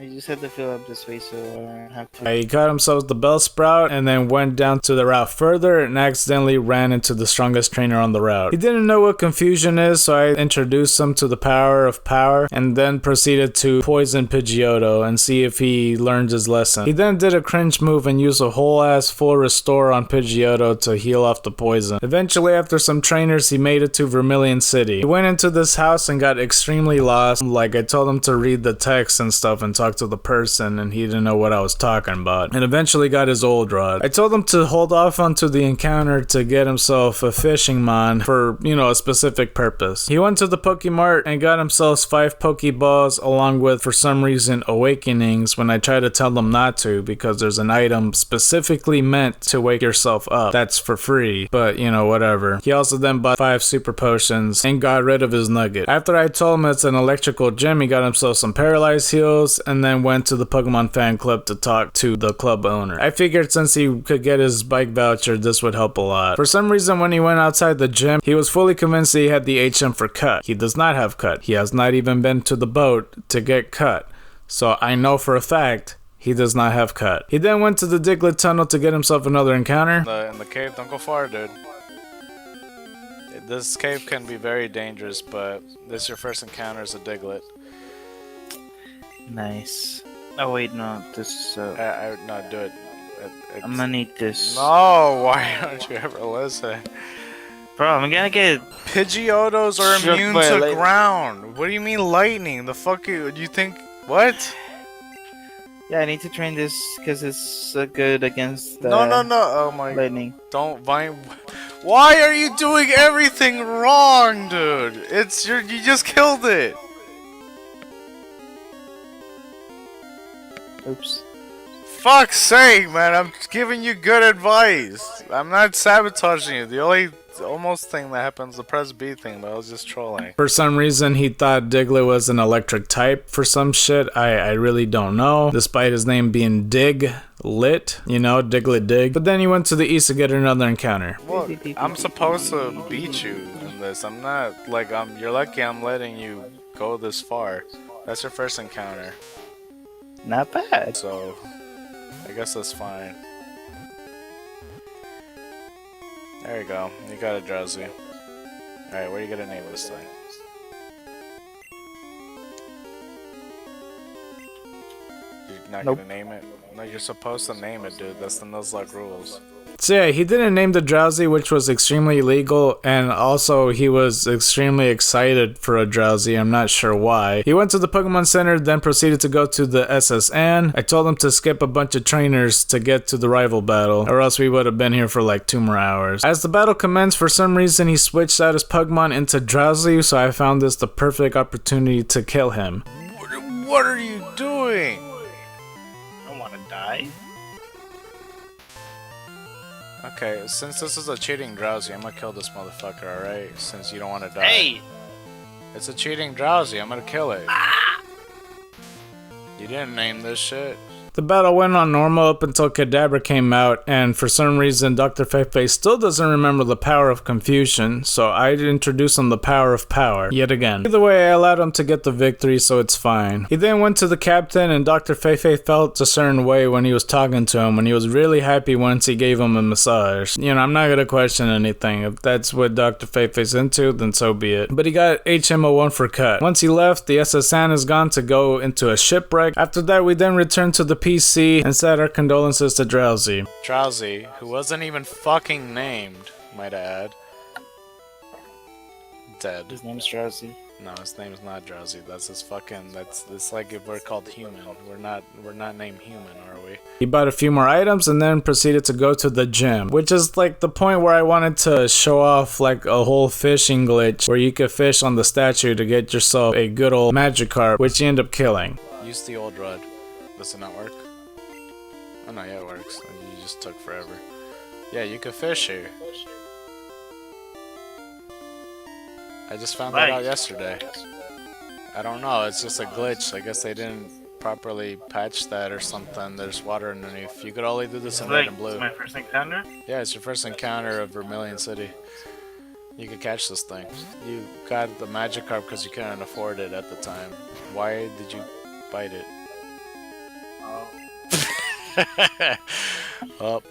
I just had to fill up the space so I don't have to. He got himself the Bellsprout and then went down to the route further and accidentally ran into the strongest trainer on the route. He didn't know what confusion is, so I introduced him to the power of power and then proceeded to poison Pidgeotto and see if he learned his lesson. He then did a cringe move and used a whole ass full restore on Pidgeotto to heal off the poison. Eventually, after some trainers, he made it to Vermilion City. He went into this house and got extremely lost. Like, I told him to read the text and stuff and talk to the person, and he didn't know what I was talking about, and eventually got his old rod. I told him to hold off onto the encounter to get himself a fishing mon for, you know, a specific purpose. He went to the Pokemart and got himself 5 Pokeballs along with, for some reason, Awakenings when I tried to tell him not to, because there's an item specifically meant to wake yourself up. That's for free, but you know, whatever. He also then bought 5 Super Potions and got rid of his Nugget. After I told him it's an electrical gym, he got himself some Paralyzed Heals and then went to the Pokemon fan club to talk to the club owner. I figured since he could get his bike voucher, this would help a lot. For some reason, when he went outside the gym, he was fully convinced that he had the HM for cut. He does not have cut. He has not even been to the boat to get cut. So I know for a fact he does not have cut. He then went to the Diglett tunnel to get himself another encounter. In the cave, don't go far, dude. This cave can be very dangerous, but this is your first encounter as a Diglett. Nice. Oh wait, no. This. No, do it. I'm gonna need this. No, why don't you ever listen? Bro, I'm gonna get. Pidgeotos are Struck immune by to lightning. ground. What do you mean lightning? The fuck you think? What? Yeah, I need to train this because it's good against. No. Oh my. Lightning. Don't vine. Why are you doing everything wrong, dude? You just killed it. Oops. Fuck's sake, man! I'm giving you good advice. I'm not sabotaging you. The only almost thing that happens the press B thing, but I was just trolling. For some reason, he thought Diglett was an electric type for some shit. I really don't know. Despite his name being Diglett, you know, Diglett Dig. But then he went to the east to get another encounter. Look, I'm supposed to beat you in this. I'm not like you're lucky I'm letting you go this far. That's your first encounter, Not bad. so I guess that's fine. There you go. You got a Drowsy. Alright, what are you gonna name this thing? You're not Nope. gonna name it? No, you're supposed to name it, dude. That's the Nuzlocke rules. So yeah, he didn't name the Drowsy, which was extremely illegal, and also he was extremely excited for a Drowsy. I'm not sure why. He went to the Pokemon Center, then proceeded to go to the SSN. I told him to skip a bunch of trainers to get to the rival battle, or else we would have been here for like 2 more hours. As the battle commenced, for some reason he switched out his Pokemon into Drowsy, so I found this the perfect opportunity to kill him. What are you doing? I don't wanna die. Okay, since this is a cheating Drowsy, I'm gonna kill this motherfucker, alright? Since you don't wanna die. Hey! It's a cheating Drowsy, I'm gonna kill it. You didn't name this shit. The battle went on normal up until Kadabra came out, and for some reason Dr. Feifei still doesn't remember the power of confusion, so I introduced him the power of power, yet again. Either way, I allowed him to get the victory, so it's fine. He then went to the captain, and Dr. Feifei felt a certain way when he was talking to him, and he was really happy once he gave him a massage. You know, I'm not gonna question anything. If that's what Dr. Feifei's into, then so be it. But he got HMO1 for cut. Once he left, the SS Anna's gone to go into a shipwreck. After that, we then returned to the PC and said our condolences to Drowsy. Drowsy, who wasn't even fucking named, might I add. Dead. His name's Drowsy. No, his name's not Drowsy. That's his fucking. It's like if we're called human. We're not named human, are we? He bought a few more items and then proceeded to go to the gym, which is like the point where I wanted to show off like a whole fishing glitch where you could fish on the statue to get yourself a good old Magikarp, which you end up killing. Use the old rod. Does it not work? Oh no, yeah, it works. You just took forever. Yeah, you could fish here. I just found that out yesterday. I don't know, it's just a glitch. I guess they didn't properly patch that or something. There's water underneath. You could only do this in red and blue. It's my first encounter? Yeah, it's your first encounter of Vermilion City. You could catch this thing. You got the Magikarp because you couldn't afford it at the time. Why did you bite it? Oh.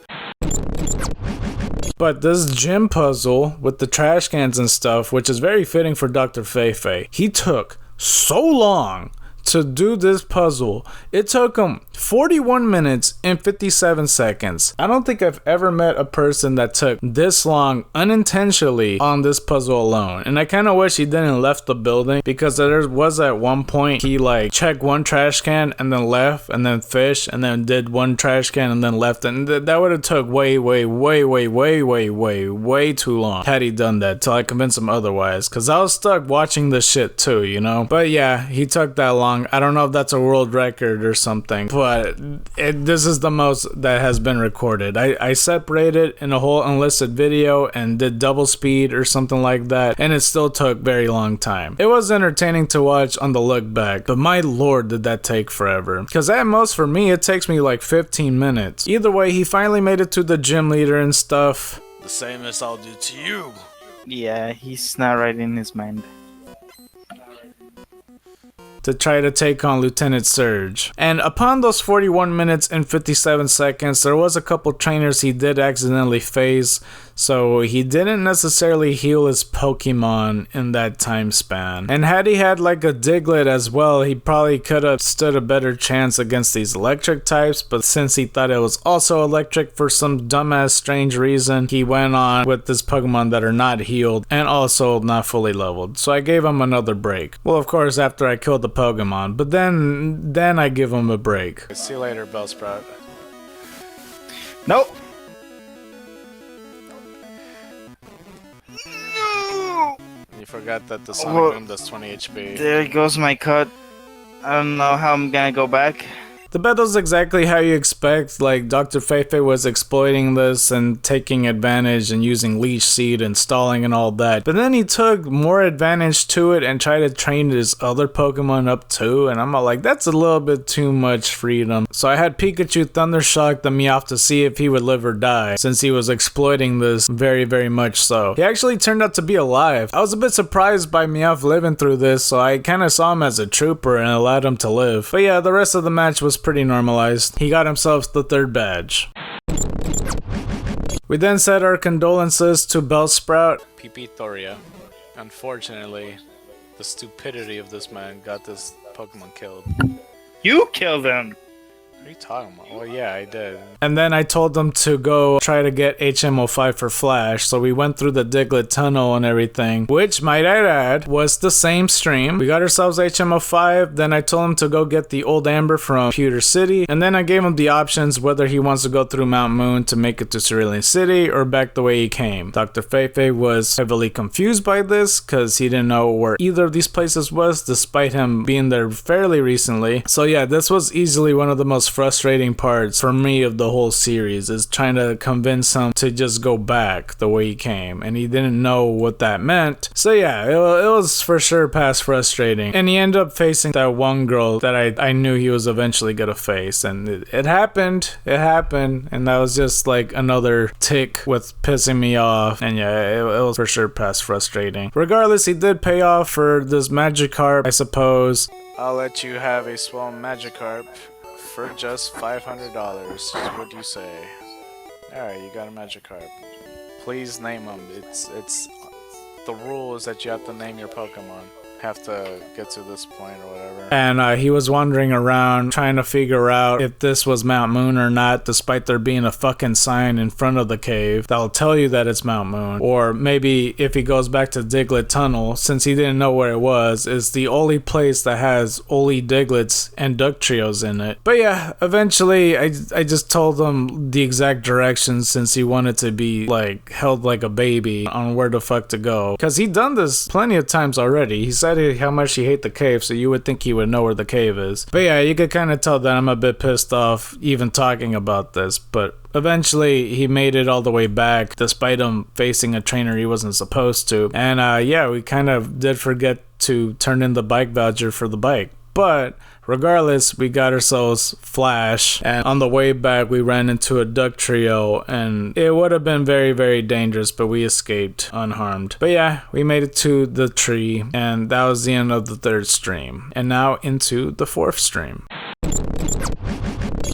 But this gym puzzle with the trash cans and stuff, which is very fitting for Dr. Feifei, he took so long to do this puzzle. It took him 41 minutes and 57 seconds. I don't think I've ever met a person that took this long unintentionally on this puzzle alone. And I kind of wish he didn't left the building, because there was at one point he like checked one trash can and then left and then fished and then did one trash can and then left, and that would have took way too long had he done that, till I convinced him otherwise, because I was stuck watching this shit too, you know. But yeah, he took that long. I don't know if that's a world record or something, but this is the most that has been recorded. I separated in a whole unlisted video and did double speed or something like that, and it still took very long time. It was entertaining to watch on the look back, but my lord did that take forever, because at most for me it takes me like 15 minutes. Either way, he finally made it to the gym leader and stuff. The same as I'll do to you. Yeah, he's not right in his mind. To try to take on Lieutenant Surge. And upon those 41 minutes and 57 seconds, there was a couple trainers he did accidentally phase, so he didn't necessarily heal his Pokemon in that time span. And had he had like a Diglett as well, he probably could have stood a better chance against these electric types, but since he thought it was also electric for some dumbass strange reason, he went on with this Pokemon that are not healed and also not fully leveled. So I gave him another break. Well, of course, after I killed the Pokemon, but then I give him a break. See you later, Bellsprout. Nope. You forgot that the Sonic Boom does 20 HP. There goes my cut. I don't know how I'm gonna go back. The battle's exactly how you expect. Like, Dr. Feifei was exploiting this and taking advantage and using Leech Seed and stalling and all that. But then he took more advantage to it and tried to train his other Pokemon up too. And I'm all like, that's a little bit too much freedom. So I had Pikachu Thundershock the Meowth to see if he would live or die, since he was exploiting this very, very much so. He actually turned out to be alive. I was a bit surprised by Meowth living through this, so I kind of saw him as a trooper and allowed him to live. But yeah, the rest of the match was pretty normalized. He got himself the 3rd badge. We then said our condolences to Bellsprout. PP Thoria. Unfortunately, the stupidity of this man got this Pokemon killed. You killed him! What are you talking about? Well, yeah, I did. And then I told them to go try to get HMO5 for Flash, so we went through the Diglett tunnel and everything, which, might I add, was the same stream. We got ourselves HMO5, then I told him to go get the Old Amber from Pewter City, and then I gave him the options whether he wants to go through Mount Moon to make it to Cerulean City or back the way he came. Dr. Feifei was heavily confused by this, because he didn't know where either of these places was, despite him being there fairly recently. So yeah, this was easily one of the most most frustrating parts for me of the whole series, is trying to convince him to just go back the way he came, and he didn't know what that meant. So yeah, it was for sure past frustrating, and he ended up facing that one girl that I knew he was eventually gonna face, and it happened, and that was just like another tick with pissing me off. And yeah, it was for sure past frustrating. Regardless, he did pay off for this Magikarp, I suppose. I'll let you have a small Magikarp for just $500. What do you say? Alright, you got a Magikarp. Please name him. It's the rule is that you have to name your Pokemon. Have to get to this point or whatever. And he was wandering around trying to figure out if this was Mount Moon or not, despite there being a fucking sign in front of the cave that'll tell you that it's Mount Moon. Or maybe if he goes back to Diglett Tunnel, since he didn't know where it was, is the only place that has only Diglets and Ductrios in it. But yeah, eventually I just told him the exact directions, since he wanted to be like held like a baby on where the fuck to go. Because he'd done this plenty of times already. He said how much he hate the cave, so you would think he would know where the cave is. But yeah, you could kind of tell that I'm a bit pissed off even talking about this, but eventually he made it all the way back despite him facing a trainer he wasn't supposed to. And yeah, we kind of did forget to turn in the bike voucher for the bike, but regardless, we got ourselves Flash, and on the way back we ran into a Ductrio, and it would have been very, very dangerous, but we escaped unharmed. But yeah, we made it to the tree, and that was the end of the 3rd stream. And now into the 4th stream.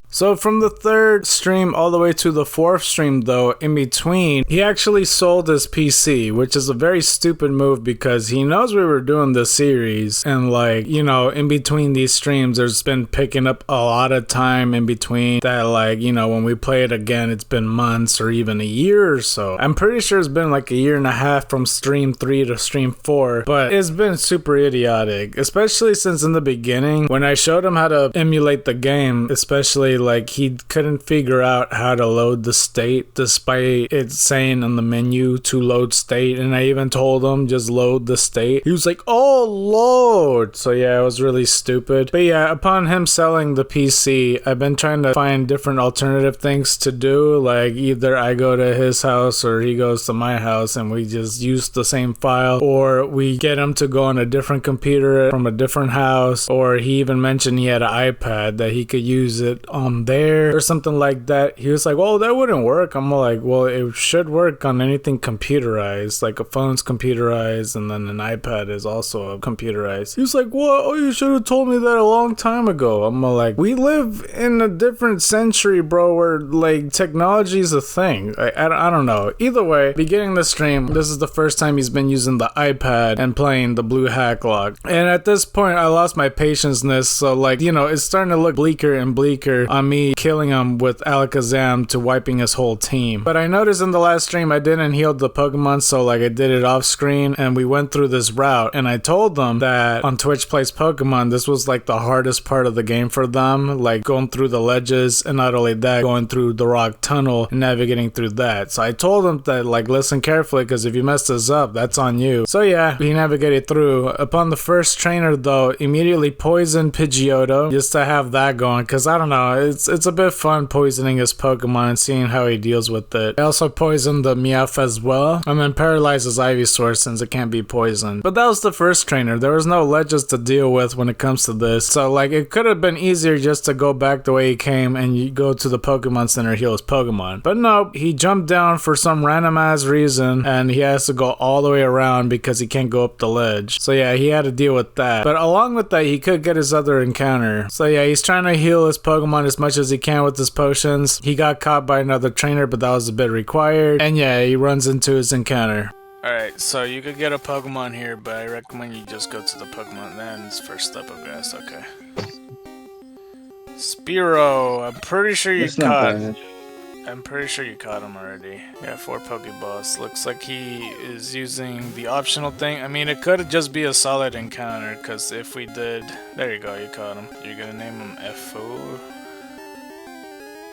So from the 3rd stream all the way to the 4th stream though, in between, he actually sold his PC, which is a very stupid move because he knows we were doing this series, and like, you know, in between these streams there's been picking up a lot of time in between that, like, you know, when we play it again it's been months or even a year or so. I'm pretty sure it's been like a year and a half from stream 3 to stream 4, but it's been super idiotic, especially since in the beginning when I showed him how to emulate the game, especially like he couldn't figure out how to load the state despite it saying on the menu to load state, and I even told him just load the state. He was like, oh lord. So yeah, it was really stupid. But yeah, upon him selling the PC, I've been trying to find different alternative things to do, like either I go to his house or he goes to my house and we just use the same file, or we get him to go on a different computer from a different house, or he even mentioned he had an iPad that he could use it on there or something like that. He was like, well, that wouldn't work. I'm like, well, it should work on anything computerized, like a phone's computerized and then an iPad is also computerized. He was like, what? Oh, you should have told me that a long time ago. I'm like, we live in a different century, bro, where like technology is a thing. I don't know. Either way, beginning the stream, this is the first time he's been using the iPad and playing the Blue Hacklocke. And at this point, I lost my patience-ness, so like, you know, it's starting to look bleaker and bleaker on me killing him with Alakazam to wiping his whole team. But I noticed in the last stream I didn't heal the Pokemon, so like I did it off screen and we went through this route, and I told them that on Twitch Plays Pokemon this was like the hardest part of the game for them, like going through the ledges, and not only that, going through the rock tunnel and navigating through that. So I told them that like listen carefully, because if you mess this up that's on you. So yeah, he navigated through. Upon the first trainer though, immediately poisoned Pidgeotto just to have that going, because I don't know, it's a bit fun poisoning his Pokemon and seeing how he deals with it. I also poisoned the Meowth as well, and then paralyzed his Ivysaur since it can't be poisoned. But that was the first trainer. There was no ledges to deal with when it comes to this, so like it could have been easier just to go back the way he came and you go to the Pokemon Center, heal his Pokemon. But no, he jumped down for some random ass reason and he has to go all the way around because he can't go up the ledge. So yeah, he had to deal with that. But along with that, he could get his other encounter. So yeah, he's trying to heal his Pokemon as much as he can with his potions. He got caught by another trainer, but that was a bit required. And yeah, he runs into his encounter. Alright, so you could get a Pokemon here, but I recommend you just go to the Pokemon Land's first step of grass. Okay. Spearow, I'm pretty sure you caught. I'm pretty sure you caught him already. Yeah, 4 Pokeballs. Looks like he is using the optional thing. I mean, it could just be a solid encounter, because if we did... There you go, you caught him. You're gonna name him F4?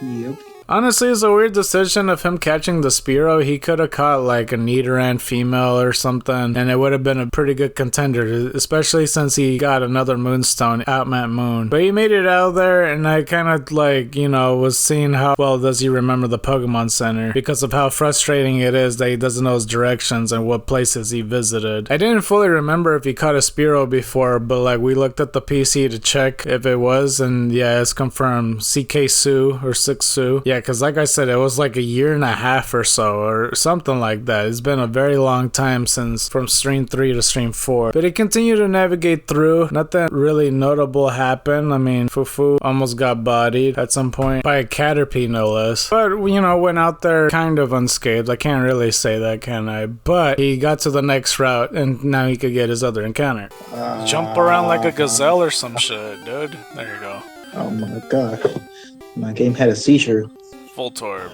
Yep. Honestly, it's a weird decision of him catching the Spearow. He could have caught like a Nidoran female or something, and it would have been a pretty good contender, especially since he got another Moonstone out Matt Moon. But he made it out there, and I kind of like, you know, was seeing how well does he remember the Pokemon Center because of how frustrating it is that he doesn't know his directions and what places he visited. I didn't fully remember if he caught a Spearow before, but like we looked at the PC to check if it was, and yeah, it's confirmed. CK Sue or 6 Sue. Yeah, because like I said, it was like a year and a half or so or something like that. It's been a very long time since from stream 3 to stream 4. But he continued to navigate through. Nothing really notable happened. I mean, Fufu almost got bodied at some point by a Caterpie, no less. But, you know, went out there kind of unscathed. I can't really say that, can I? But he got to the next route, and now he could get his other encounter. Jump around like a gazelle or some shit, dude. There you go. Oh my god. My game had a seizure. Voltorb.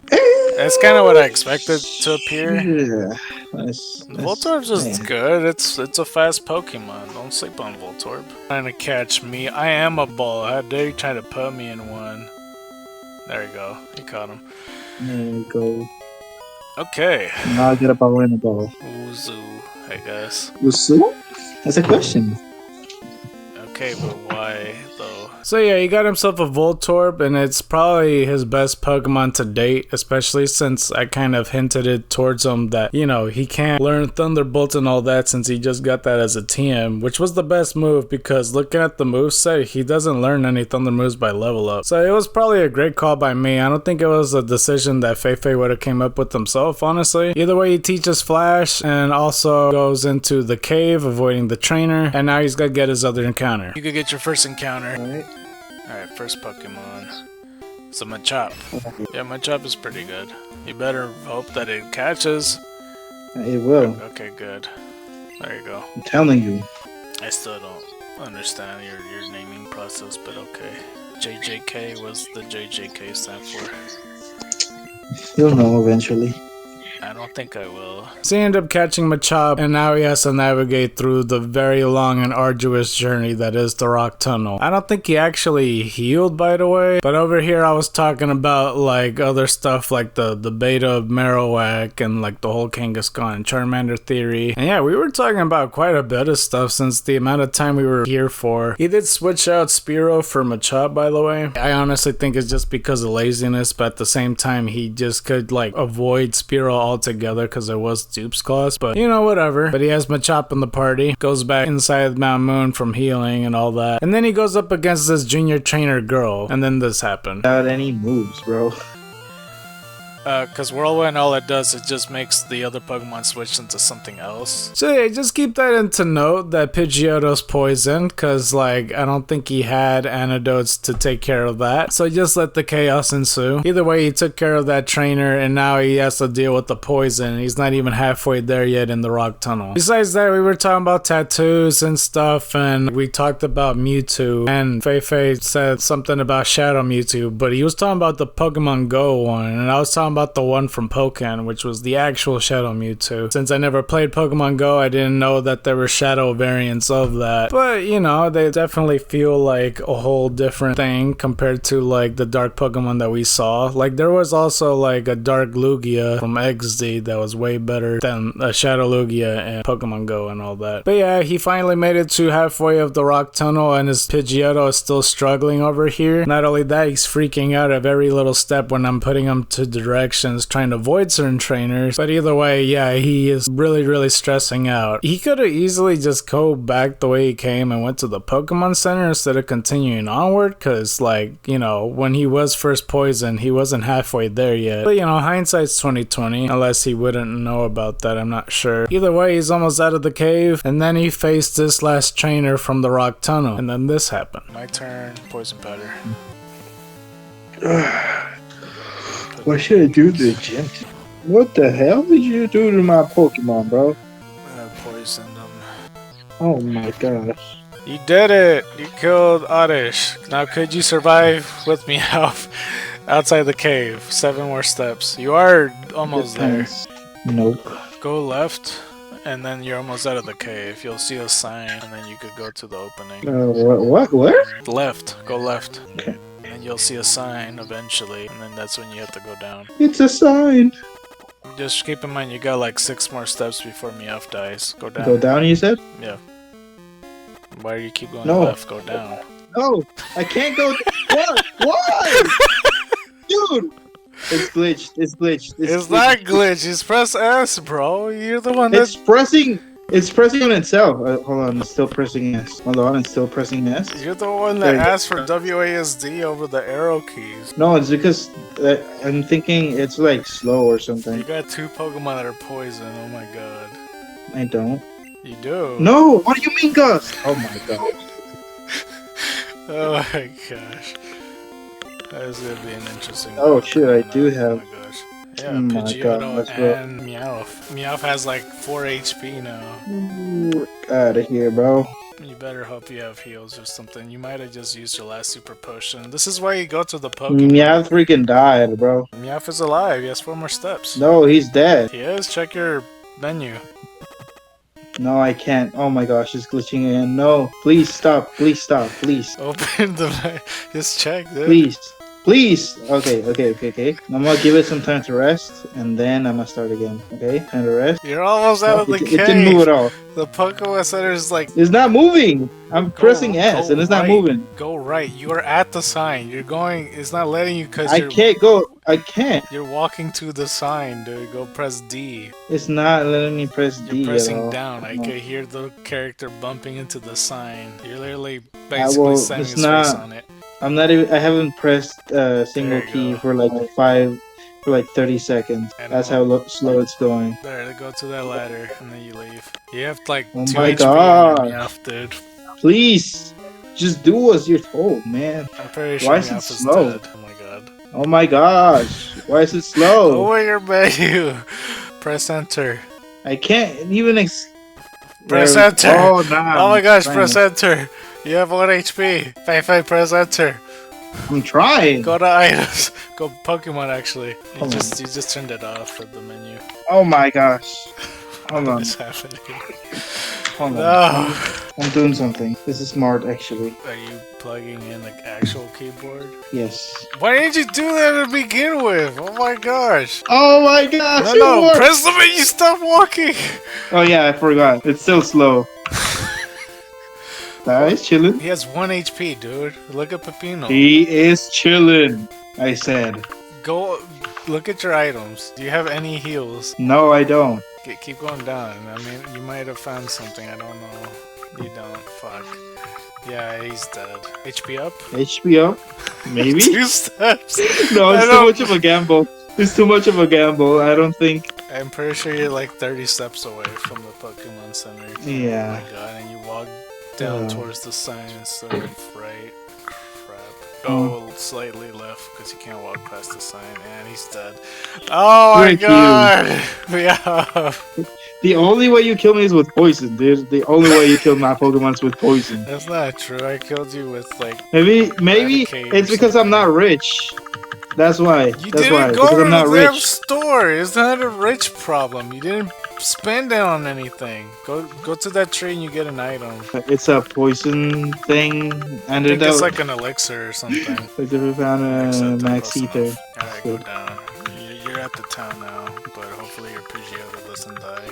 That's kind of what I expected to appear. Yeah. Voltorb's just good. It's a fast Pokemon. Don't sleep on Voltorb. Trying to catch me. I am a ball. How dare you try to put me in one? There you go. You caught him. There you go. Okay. Now I get up and win the ball. Uzu, I guess. Uzu? That's a question. Okay, but why though? So yeah, he got himself a Voltorb, and it's probably his best Pokemon to date, especially since I kind of hinted it towards him that, you know, he can't learn Thunderbolt and all that since he just got that as a TM, which was the best move because looking at the moveset, he doesn't learn any Thunder moves by level up. So it was probably a great call by me. I don't think it was a decision that Feifei would have came up with himself, honestly. Either way, he teaches Flash and also goes into the cave, avoiding the trainer, and now he's gonna get his other encounter. You could get your first encounter. Alright, first Pokemon. It's a Machop. Yeah, Machop is pretty good. You better hope that it catches. It will. Okay, good. There you go. I'm telling you. I still don't understand your naming process, but okay. JJK was the JJK stand for. You'll know eventually. I don't think I will. So he ended up catching Machop, and now he has to navigate through the very long and arduous journey that is the Rock Tunnel. I don't think he actually healed, by the way, but over here I was talking about like other stuff like the beta of Marowak and like the whole Kangaskhan and Charmander theory. And yeah, we were talking about quite a bit of stuff since the amount of time we were here for. He did switch out Spearow for Machop, by the way. I honestly think it's just because of laziness, but at the same time he just could like avoid Spearow altogether because there was Dupe's Claws, but you know, whatever. But he has Machop in the party, goes back inside Mount Moon from healing and all that, and then he goes up against this junior trainer girl, and then this happened. Without any moves, bro. Because Whirlwind, all it does, it just makes the other Pokemon switch into something else. So yeah, just keep that into note that Pidgeotto's poisoned, because like, I don't think he had antidotes to take care of that. So just let the chaos ensue. Either way, he took care of that trainer, and now he has to deal with the poison. He's not even halfway there yet in the Rock Tunnel. Besides that, we were talking about tattoos and stuff, and we talked about Mewtwo, and Feifei said something about Shadow Mewtwo, but he was talking about the Pokemon Go one, and I was talking about the one from Pokken, which was the actual Shadow Mewtwo. Since I never played Pokemon Go, I didn't know that there were Shadow variants of that. But, you know, they definitely feel like a whole different thing compared to, like, the Dark Pokemon that we saw. Like, there was also, like, a Dark Lugia from XD that was way better than a Shadow Lugia in Pokemon Go and all that. But yeah, he finally made it to halfway of the Rock Tunnel, and his Pidgeotto is still struggling over here. Not only that, he's freaking out at every little step when I'm putting him to directions, trying to avoid certain trainers. But either way, yeah, he is really stressing out. He could have easily just go back the way he came and went to the Pokemon Center instead of continuing onward, because like, you know, when he was first poisoned, he wasn't halfway there yet. But you know, hindsight's 2020, unless he wouldn't know about that, I'm not sure. Either way, he's almost out of the cave, and then he faced this last trainer from the Rock Tunnel, and then this happened. My turn, poison powder. What should I do to the gym? What the hell did you do to my Pokemon, bro? I poisoned him. Oh my gosh. You did it! You killed Oddish. Now could you survive with me outside the cave? 7 more steps. You are almost there. Nope. Go left, and then you're almost out of the cave. You'll see a sign, and then you could go to the opening. What? Where? Left. Go left. Okay. And and you'll see a sign eventually, and then that's when you have to go down. It's a sign. Just keep in mind you got like 6 more steps before Meowth dies. Go down. Go down, you said? Yeah. Why do you keep going No. left? Go down. No, I can't go. What? Why? Dude! It's glitched. It's glitched. It's not glitch. Just press S, bro. You're the one It's that. pressing. It's pressing on itself. Hold on, it's still pressing S. Hold on, it's still pressing S. You're the one that There you go. asked for WASD over the arrow keys. No, it's because I'm thinking it's like slow or You something. got 2 Pokemon that are poison. Oh my god. I don't. You do. No, what do you mean, Gus? Oh my god. Oh my gosh. That is gonna be an interesting. Oh shit, I do have. Oh my gosh. Yeah, Oh my god, Pidgeotto let's go. and Meowth. Meowth has like 4 HP now. Out of here, bro. You better hope you have heals or something. You might have just used your last super potion. This is why you go to the Pokemon. Meow freaking died, bro. Meowth is alive. He has 4 more steps. No, he's dead. He is. Check your menu. No, I can't. Oh my gosh, it's glitching in. No, please stop. Please stop. Please. Open the. Just check, dude. Please. Please. Okay. I'm gonna give it some time to rest, and then I'm gonna start again. Okay? Time to rest. You're almost out of the it cave. didn't move at all. The Pokemon Center is like. It's not moving. I'm pressing S, go and it's not right. moving. Go right. You are at the sign. You're going. It's not letting you because I you're. can't go. I can't. You're walking to the sign, dude. Go press D. It's not letting me press You're D at pressing all. down. I No. can hear the character bumping into the sign. You're literally will- basically setting it's his face not- on it. I'm not even. I haven't pressed a single There you key go. for like 30 seconds. And That's how slow it's going. There, go to that ladder, and then you leave. You have like Oh 2 my HP God. on your Meowth, dude. Please, just do as you're told, man. I'm pretty sure Why is it Meowth is slow? dead. Oh my god. Oh my gosh, why is it Go slow? where your menu. Press enter. I can't even. Press There- enter. Oh, nah, Oh my gosh, I'm press trying. enter. You have 1 HP. Fei, press enter. I'm trying. Go to items. Go Pokemon actually. You Hold on. just turned it off at the menu. Oh my gosh. Hold on. What's happening? Hold on. No. I'm doing something. This is smart, actually. Are you plugging in like actual keyboard? Yes. Why didn't you do that to begin with? Oh my gosh. Oh my gosh. No, it no, worked. press the menu, stop walking. Oh yeah, I forgot. It's still slow. He's chilling. He has 1 HP, dude. Look at Pepino. He is chilling. I said. Go look at your items. Do you have any heals? No, I don't. Keep going down. I mean, you might have found something. I don't know. You don't. Fuck. Yeah, he's dead. HP up? HP up? Maybe? 2 steps. No, I it's too don't- much of a gamble. It's too much of a gamble. I don't think. I'm pretty sure you're like 30 steps away from the Pokemon Center. Yeah. Oh my god, and you walk down towards the sign instead of right. Crap. Go slightly left because you can't walk past the sign, and he's dead. Oh my Frick you. god! Yeah. The only way you kill me is with poison, dude. The only way you kill my Pokemon is with poison. That's not true. I killed you with like. Maybe Eradicate it's or because I'm not rich. That's why. You That's didn't why. go Because to I'm not the damn rich. store. It's not a rich problem. You didn't spend it on anything. Go to that tree and you get an item. It's a poison thing. I And think then it's like an elixir or something. like if we found Except a I'm max close ether. enough. Alright, go Good. down. You're at the town now, but hopefully your Pidgeotto doesn't die.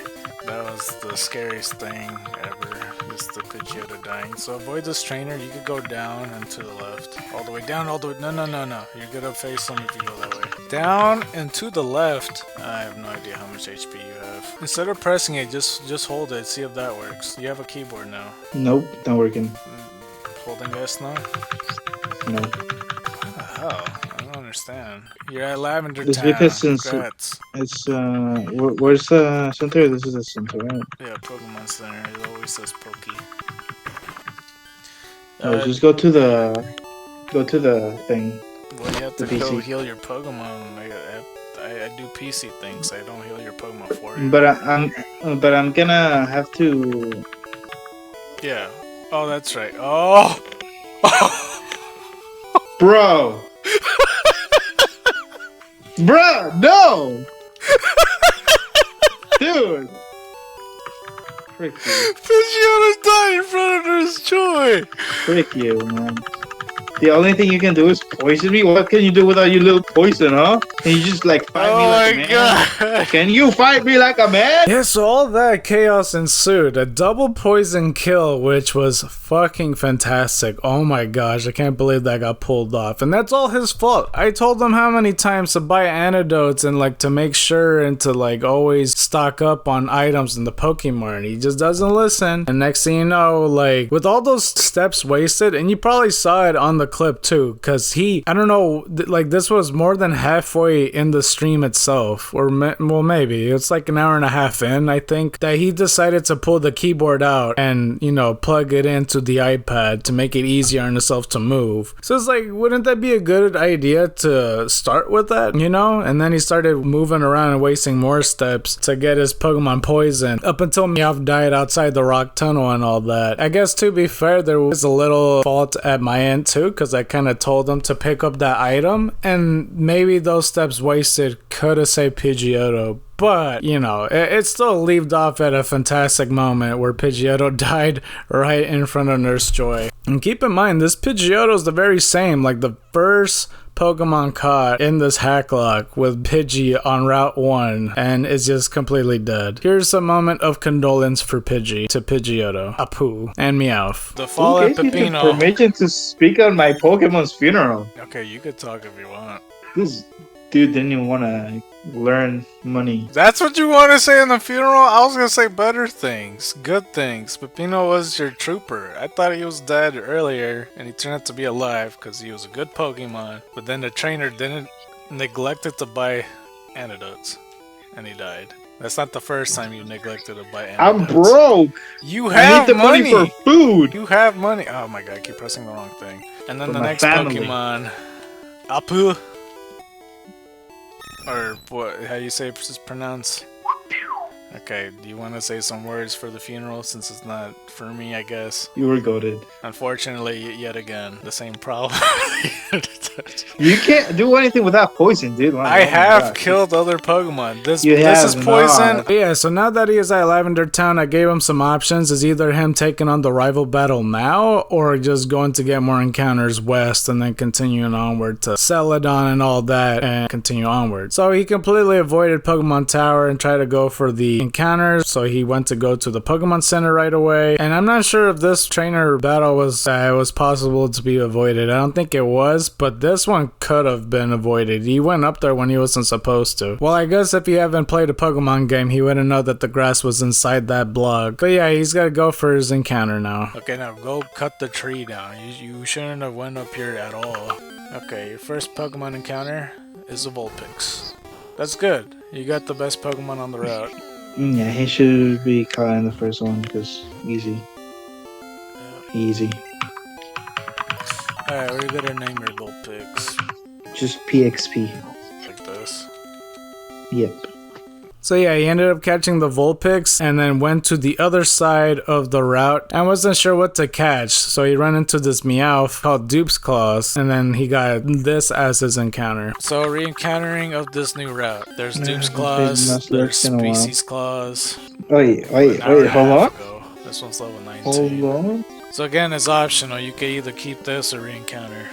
That was the scariest thing ever, is the Pidgeotto dying. So avoid this trainer, you could go down and to the left. All the way down, all the way, no. You're gonna face him if you go that way. Down and to the left. I have no idea how much HP you have. Instead of pressing it, just hold it, see if that works. You have a keyboard now. Nope, not working. Holding S now? No. What the hell? I don't understand. You're at Lavender It's Town. because since- Congrats. It's where's the center? This is the center, right? Yeah, Pokemon Center. It always says Pokey. Just go to the thing. Well, you have to the go PC. heal your Pokemon. I do PC things. I don't heal your Pokemon for you. But I'm gonna have to. Yeah. Oh, that's right. Oh. Bro. Bro, no. Dude. Frick you. Pidgeotto died in front of his joy. Frick you, man. The only thing you can do is poison me? What can you do without your little poison, huh? Can you just like fight me like a man? God. Can you fight me like a man? Yeah, so all that chaos ensued. A double poison kill, which was fucking fantastic. Oh my gosh, I can't believe that got pulled off. And that's all his fault. I told him how many times to buy antidotes and like to make sure and to like always stock up on items in the Pokemon. He just doesn't listen. And next thing you know, like with all those steps wasted, and you probably saw it on the clip too, because I don't know, like this was more than halfway in the stream itself, or well, maybe it's like an hour and a half in, I think, that he decided to pull the keyboard out and, you know, plug it into the iPad to make it easier on himself to move. So it's like, wouldn't that be a good idea to start with that, you know? And then he started moving around and wasting more steps to get his Pokemon poisoned, up until Meowth died outside the rock tunnel and all that. I guess to be fair, there was a little fault at my end too, because I kind of told him to pick up that item, and maybe those steps wasted could have saved Pidgeotto. But, you know, it still left off at a fantastic moment where Pidgeotto died right in front of Nurse Joy. And keep in mind, this Pidgeotto is the very same, like the first Pokemon caught in this Hacklocke with Pidgey on Route 1, and is just completely dead. Here's a moment of condolence for Pidgey to Pidgeotto, Apu, and Meowth. The fallen Who gave you the Pepino. permission to speak at my Pokemon's funeral? Okay, you could talk if you want. This dude didn't even want to learn money. That's what you want to say in the funeral? I was gonna say better things, good things. Pepino was your trooper. I thought he was dead earlier, and he turned out to be alive because he was a good Pokemon. But then the trainer didn't neglected to buy antidotes, and he died. That's not the first time you neglected to buy antidotes. I'm broke. You I have need the money for food. You have money. Oh my god, I keep pressing the wrong thing. And then For the my next family. Pokemon, Apu. Or what? How you say it's pronounced? Okay, do you want to say some words for the funeral since it's not for me, I guess? You were goated. Unfortunately, yet again, the same problem. You can't do anything without poison, dude. Wow, I oh my have God. killed other Pokemon. This You is have poison. not. Yeah, so now that he is at Lavender Town, I gave him some options. Is either him taking on the rival battle now, or just going to get more encounters west and then continuing onward to Celadon and all that and continue onward. So he completely avoided Pokemon Tower and tried to go for the encounters. So he went to go to the Pokemon Center right away. And I'm not sure if this trainer battle was possible to be avoided. I don't think it was, but this one could have been avoided. He went up there when he wasn't supposed to. Well, I guess if you haven't played a Pokemon game, he wouldn't know that the grass was inside that block. But yeah, he's got to go for his encounter now. Okay, now go cut the tree down. You shouldn't have went up here at all. Okay, your first Pokemon encounter is a Vulpix. That's good. You got the best Pokemon on the route. Yeah, he should be caught in the first one because easy. Easy. Alright, we're gonna name your Vulpix. Just PXP. Like this. Yep. So yeah, he ended up catching the Vulpix and then went to the other side of the route and wasn't sure what to catch. So he ran into this Meowth called Dupe's Claws, and then he got this as his encounter. So re-encountering of this new route. There's Dupe's Claws, there's Species Claws. Wait, hold on. This one's level 19. Hold on. So again, it's optional. You can either keep this or re-encounter.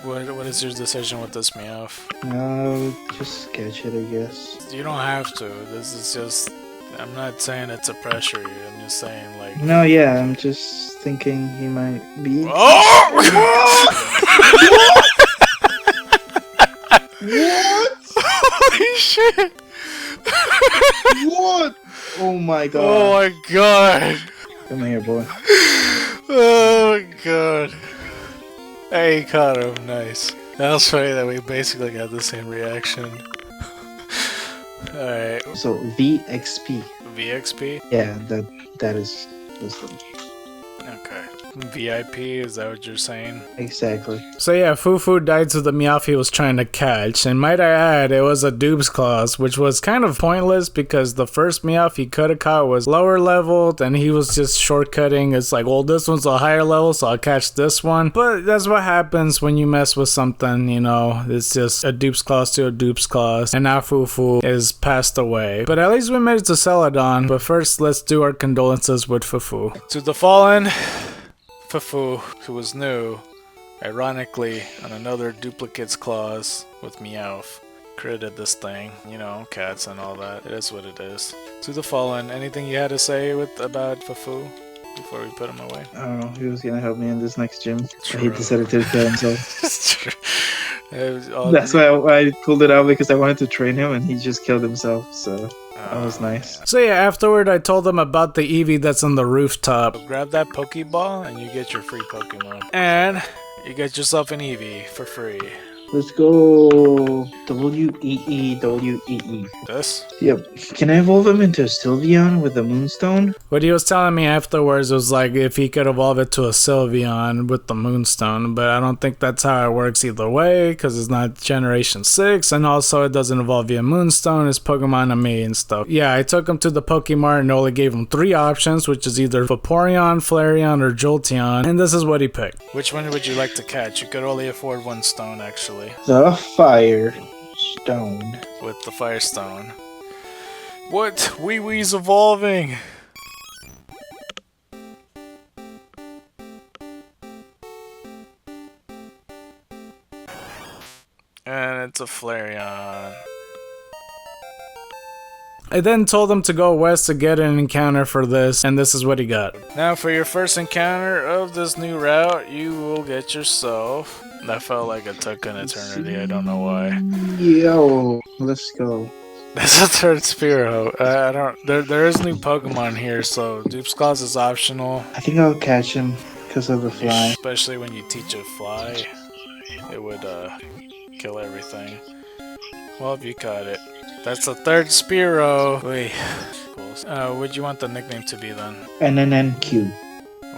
What is your decision with this Meowth? I'll just catch it, I guess. You don't have to. This is just... I'm not saying it's a pressure you. I'm just saying, like... No, yeah, I'm just thinking he might be... Oh! What? Holy shit! What? Oh my god. Oh my god! Come here, boy. Oh my god. Hey, he caught him. Nice. That was funny that we basically got the same reaction. Alright. So, VXP. VXP? Yeah, that is this one. Okay. VIP, is that what you're saying? Exactly. So yeah, Fufu died to the Meowth he was trying to catch, and might I add, it was a Dupe's Claws, which was kind of pointless because the first Meowth he could have caught was lower leveled, and he was just shortcutting. It's like, well, this one's a higher level, so I'll catch this one. But that's what happens when you mess with something, you know, it's just a Dupe's Claws to a Dupe's Claws, and now Fufu is passed away. But at least we made it to Celadon, but first let's do our condolences with Fufu. To the fallen... Fufu, who was new, Ironically, on another duplicate's clause with Meowth. Created this thing, you know, cats and all that. It is what it is. To the Fallen, anything you had to say about Fafu before we put him away? I don't know. He was gonna help me in this next gym. True. He decided to kill himself. It's true. That's why I pulled it out, because I wanted to train him, and he just killed himself. So that was nice. So yeah, afterward I told them about the Eevee that's on the rooftop. Grab that Pokeball and you get your free Pokemon. And you get yourself an Eevee for free. Let's go. W-E-E. This? Yep. Can I evolve him into a Sylveon with the Moonstone? What he was telling me afterwards was like if he could evolve it to a Sylveon with the Moonstone, but I don't think that's how it works either way, because it's not Generation 6, and also it doesn't evolve via Moonstone, it's Pokemon to me and stuff. Yeah, I took him to the Pokemart and only gave him 3 options, which is either Vaporeon, Flareon, or Jolteon, and this is what he picked. Which one would you like to catch? You could only afford 1 stone, actually. The Fire Stone. With the Firestone. What? Wee's evolving! And it's a Flareon. I then told him to go west to get an encounter for this, and this is what he got. Now for your first encounter of this new route, you will get yourself... That felt like it took an eternity, I don't know why. Yo, let's go. That's a third Spearow. I don't... There is new Pokemon here, so Dupe's Claws is optional. I think I'll catch him because of the fly. Especially when you teach it Fly. It would, kill everything. Well, if you caught it. That's the third Spearow. Wait. What'd you want the nickname to be then? NNNQ.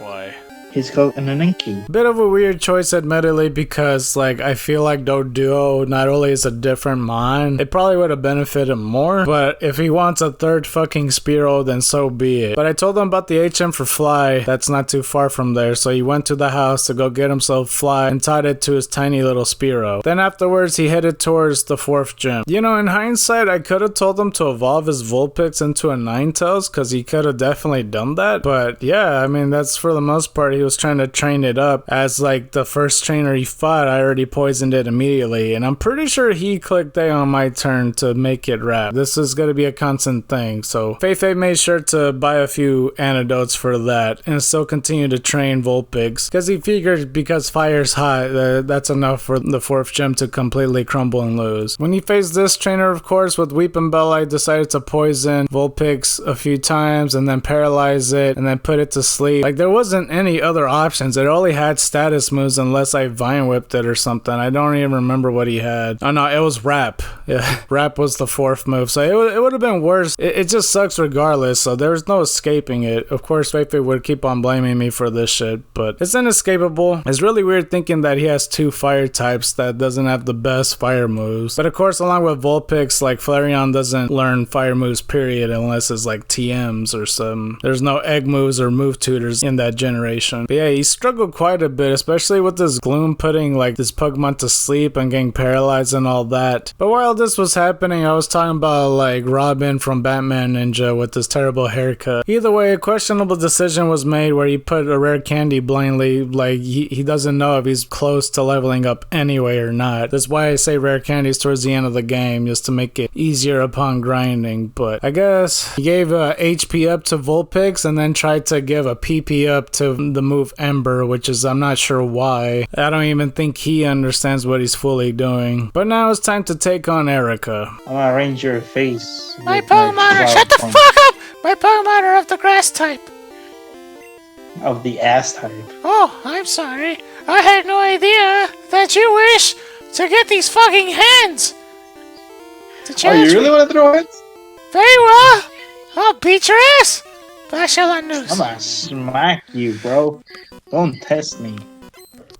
Why? He's called NNNQ. Bit of a weird choice, admittedly, because like I feel like Doduo not only is a different mon, it probably would have benefited more. But if he wants a third fucking Spearow, then so be it. But I told him about the HM for Fly. That's not too far from there, so he went to the house to go get himself Fly and tied it to his tiny little Spearow. Then afterwards, he headed towards the 4th gym. You know, in hindsight, I could have told him to evolve his Vulpix into a Ninetales, because he could have definitely done that. But yeah, I mean, that's for the most part. He was trying to train it up. As like the first trainer he fought, I already poisoned it immediately, and I'm pretty sure he clicked A on my turn to make it rap. This is going to be a constant thing, so Feifei made sure to buy a few antidotes for that and still continue to train Vulpix, because he figured because fire's hot, that's enough for the 4th gym to completely crumble and lose. When he faced this trainer, of course, with Weeping Bell, I decided to poison Vulpix a few times and then paralyze it and then put it to sleep. Like, there wasn't any other options. It only had status moves unless I Vine Whipped it or something. I don't even remember what he had. Oh no, it was Rap. Yeah, Rap was the 4th move, so it would have been worse. It just sucks regardless, so there's no escaping it. Of course, Feifei would keep on blaming me for this shit, but it's inescapable. It's really weird thinking that he has 2 fire types that doesn't have the best fire moves. But of course, along with Vulpix, like Flareon doesn't learn fire moves period unless it's like TMs or some. There's no egg moves or move tutors in that generation. But yeah, he struggled quite a bit, especially with this Gloom putting like this Pokemon to sleep and getting paralyzed and all that. But while this was happening, I was talking about like Robin from Batman Ninja with this terrible haircut. Either way, a questionable decision was made where he put a rare candy blindly, like he doesn't know if he's close to leveling up anyway or not. That's why I say rare candies towards the end of the game, just to make it easier upon grinding. But I guess he gave HP up to Vulpix and then tried to give a PP up to the move Ember, which is, I'm not sure why. I don't even think he understands what he's fully doing. But now it's time to take on Erica. I'm gonna arrange your face. My Pokemon are, shut the fuck up! My Pokemon are of the grass type. Of the ass type. Oh, I'm sorry. I had no idea that you wish to get these fucking hands. Oh, you really want to throw it? Very well. I'll beat your ass. But I shall not lose. I'm gonna smack you, bro. Don't test me.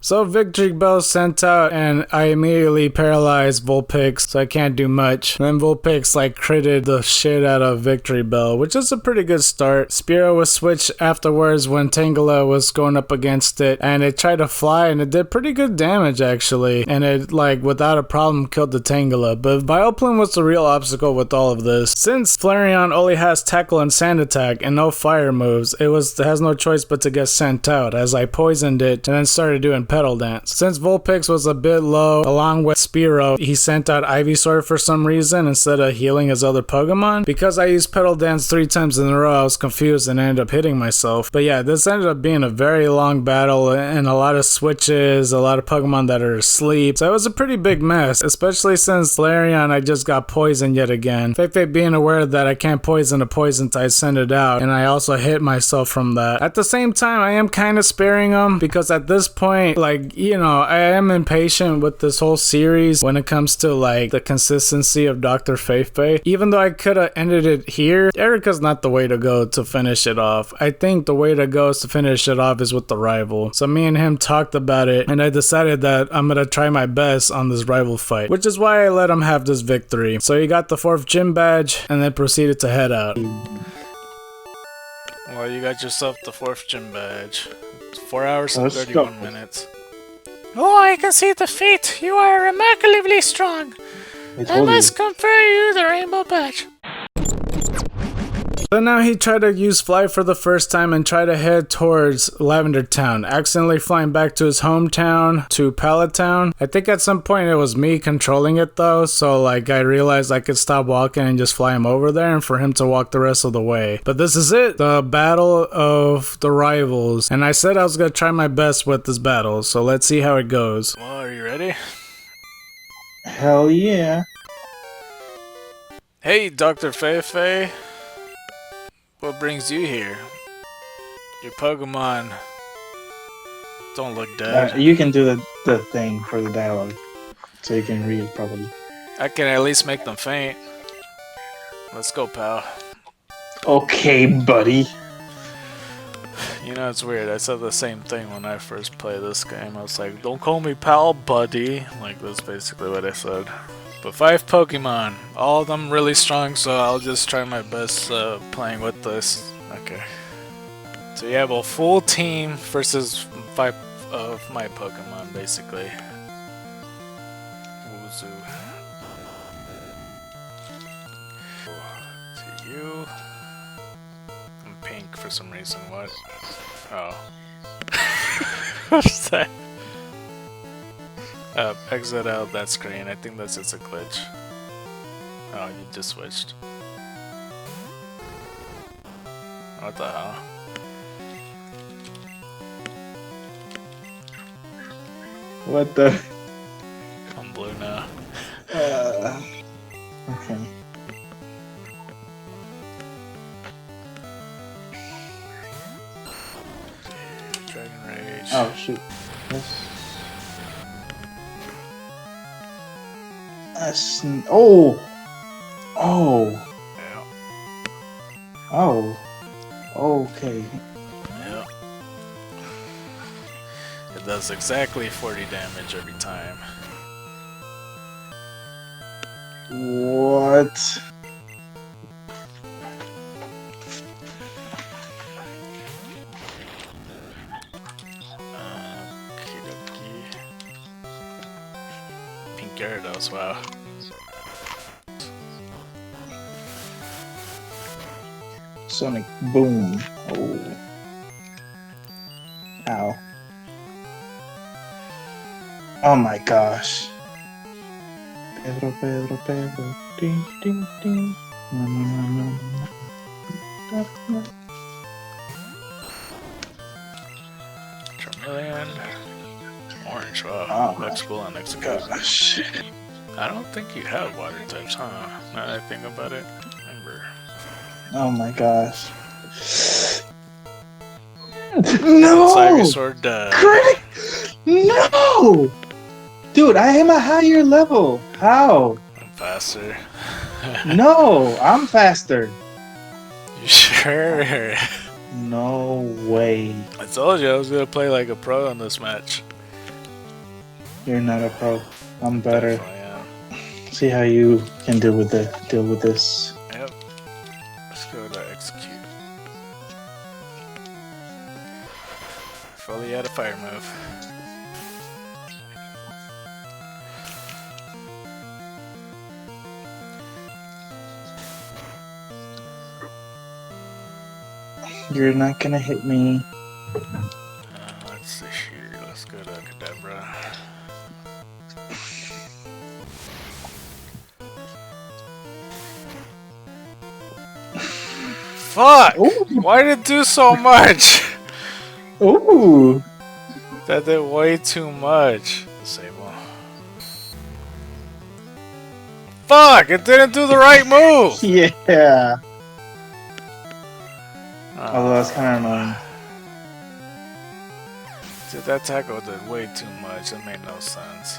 So Victory Bell sent out and I immediately paralyzed Vulpix, so I can't do much. Then Vulpix like critted the shit out of Victory Bell, which is a pretty good start. Spearow was switched afterwards when Tangela was going up against it, and it tried to fly and it did pretty good damage actually. And it like without a problem killed the Tangela. But Vileplume was the real obstacle with all of this. Since Flareon only has Tackle and Sand Attack and no fire moves, it has no choice but to get sent out, as I poisoned it and then started doing Petal Dance. Since Vulpix was a bit low, along with Spearow, he sent out Ivysaur for some reason instead of healing his other Pokemon. Because I used Petal Dance 3 times in a row, I was confused and ended up hitting myself. But yeah, this ended up being a very long battle and a lot of switches, a lot of Pokemon that are asleep. So it was a pretty big mess, especially since Larian I just got poisoned yet again. Feifei being aware that I can't poison a poison type sent it out, and I also hit myself from that. At the same time, I am kind of sparing him because at this point, like, you know, I am impatient with this whole series when it comes to like the consistency of Dr. Feifei. Even though I could have ended it here, Erica's not the way to go to finish it off. I think the way to go is to finish it off is with the rival. So me and him talked about it, and I decided that I'm gonna try my best on this rival fight, which is why I let him have this victory. So he got the 4th gym badge and then proceeded to head out. Well, you got yourself the 4th gym badge. It's 4 hours and 31 minutes. Oh, I can see the feat. You are remarkably strong. I must confer you the rainbow badge. So now he tried to use Fly for the first time and try to head towards Lavender Town, accidentally flying back to his hometown, to Pallet Town. I think at some point it was me controlling it though, so like I realized I could stop walking and just fly him over there and for him to walk the rest of the way. But this is it, the battle of the rivals. And I said I was gonna try my best with this battle, so let's see how it goes. Well, are you ready? Hell yeah. Hey, Dr. Feifei. What brings you here? Your Pokemon don't look dead. You can do the thing for the dialogue, so you can read it properly. I can at least make them faint. Let's go, pal. Okay, buddy. You know, it's weird. I said the same thing when I first played this game. I was like, don't call me pal, buddy. Like, that's basically what I said. But 5 Pokemon, all of them really strong, so I'll just try my best playing with this. Okay. So you have a full team versus 5 of my Pokemon, basically. Wuzu. To you. I'm pink for some reason, what? Oh. What's that? Exit out that screen. I think that's just a glitch. Oh, you just switched. What the hell? What the? I'm blue now. Okay. Dragon Rage. Oh shoot. Yes. Oh! Oh! Yeah. Oh. Okay. Yeah. It does exactly 40 damage every time. What? Okie Pink Gyarados, wow. Sonic boom. Oh. Ow. Oh my gosh. Pedro, Pedro, Pedro. Ding, ding, ding. Charmeleon. Orange, wow. Flexible and execute. Gosh. I don't think you have water types, huh? Now that I think about it. Remember. Oh my gosh. No! Ivysaur dead. Critic! No! Dude, I am a higher level. How? I'm faster. No, I'm faster. You sure? No way. I told you I was gonna play like a pro in this match. You're not a pro. I'm better. Definitely am. See how you can deal with this. Yep. Let's go to execute. Fully had a fire move. You're not gonna hit me. Let's see here. Let's go to Kadabra. Fuck! Ooh. Why did it do so much? Ooh. That did way too much. Disable. Fuck! It didn't do the right move! Yeah. Although that's kind of annoying. Dude, that tackle did way too much. It made no sense.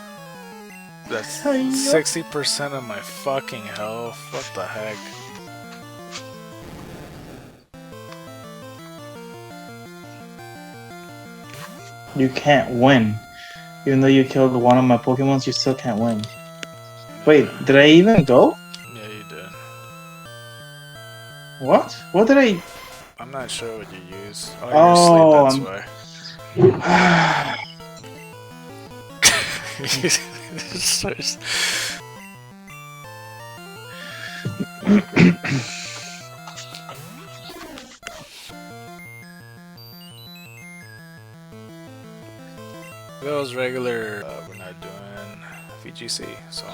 That's Hey, 60% of my fucking health. What the heck? You can't win. Even though you killed one of my Pokemons, you still can't win. Wait, did I even go? Yeah, you did. What? What did I... I'm not sure what you use. Oh, Oh, you're asleep, that's why. If it was regular, we're not doing VGC, so.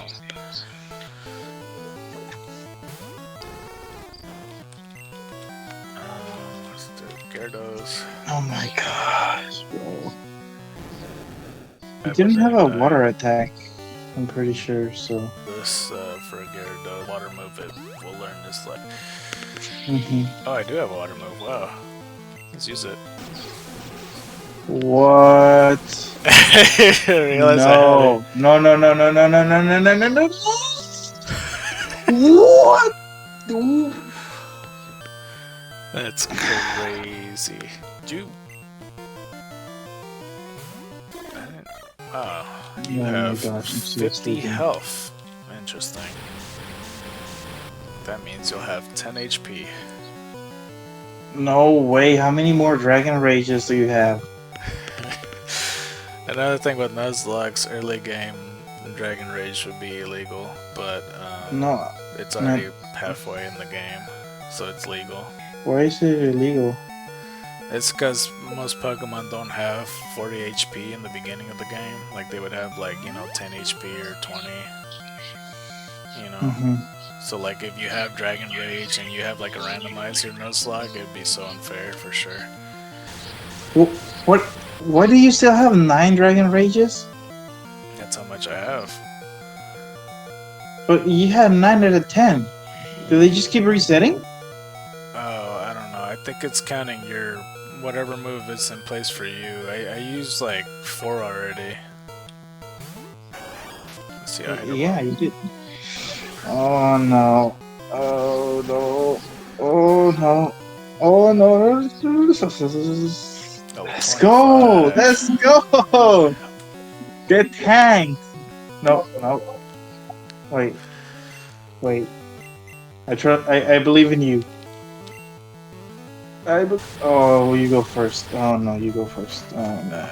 Let's do Gyarados. Oh my gosh, bro. I You didn't have a wasn't, water attack, I'm pretty sure, so... This, for a Gyarados, water move, we'll learn this, like. Oh, I do have a water move, wow. Let's use it. What? I realized I had it. No. No. What? That's crazy. Dude. Oh, you Oh my have gosh, I'm so 50 stupid. health. Interesting. That means you'll have 10 HP. No way, how many more Dragon Rages do you have? Another thing with Nuzlocke's early game, Dragon Rage would be illegal, but No, it's already halfway in the game, so it's legal. why is it illegal? It's because most Pokemon don't have 40 HP in the beginning of the game. Like, they would have, like, 10 HP or 20. So, like, if you have Dragon Rage and you have, like, a randomizer Nuzlocke, it'd be so unfair for sure. What? Why do you still have 9 Dragon Rages? That's how much I have. But you had 9 out of 10. Do they just keep resetting? Oh, I don't know. I think it's counting your whatever move is in place for you. I used like 4 already. Let's see. Yeah, you did. Oh no. Oh no. Oh no. Oh no. Oh, Let's go! 25. Let's go! Get tanked! No. Wait. I believe in you. Oh, you go first. Oh no, you go first. Oh no.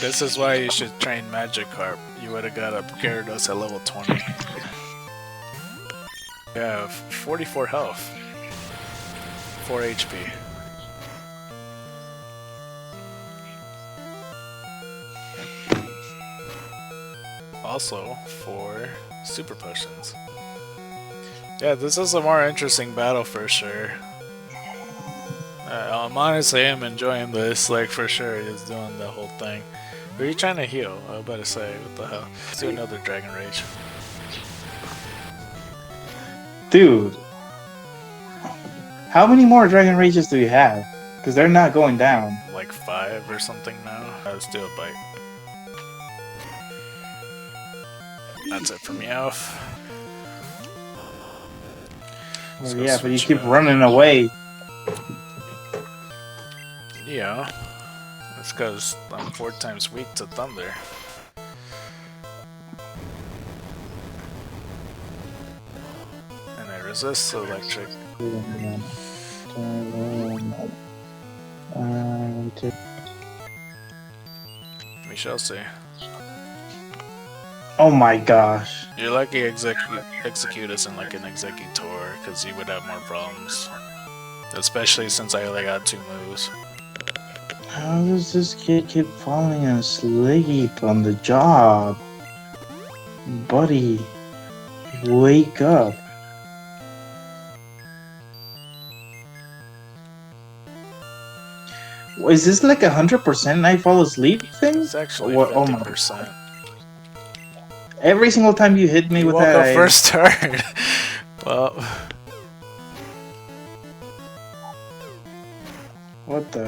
This is why you should train Magikarp. You would have got a Gyarados at level 20. You have 44 health. 4 HP. Also, 4 super potions. Yeah, this is a more interesting battle for sure. Honestly, I'm enjoying this, like, for sure, just doing the whole thing. Were you trying to heal? I was about to say, what the hell? Let's do another Dragon Rage. Dude. How many more Dragon Rages do you have? Because they're not going down. Like 5 or something now. Let's do a bite. That's it for Meowth. Well, yeah, but you keep running away. Yeah. That's because I'm 4 times weak to Thunder. And I resist Electric. We shall see. Oh my gosh. You're lucky Execute isn't like an Executor, because you would have more problems. Especially since I only got 2 moves. How does this kid keep falling asleep on the job? Buddy, wake up. Is this like 100% I fall asleep thing? It's actually What? Oh my! 50%. Every single time you hit me You with woke that, up first turn. Well, what the?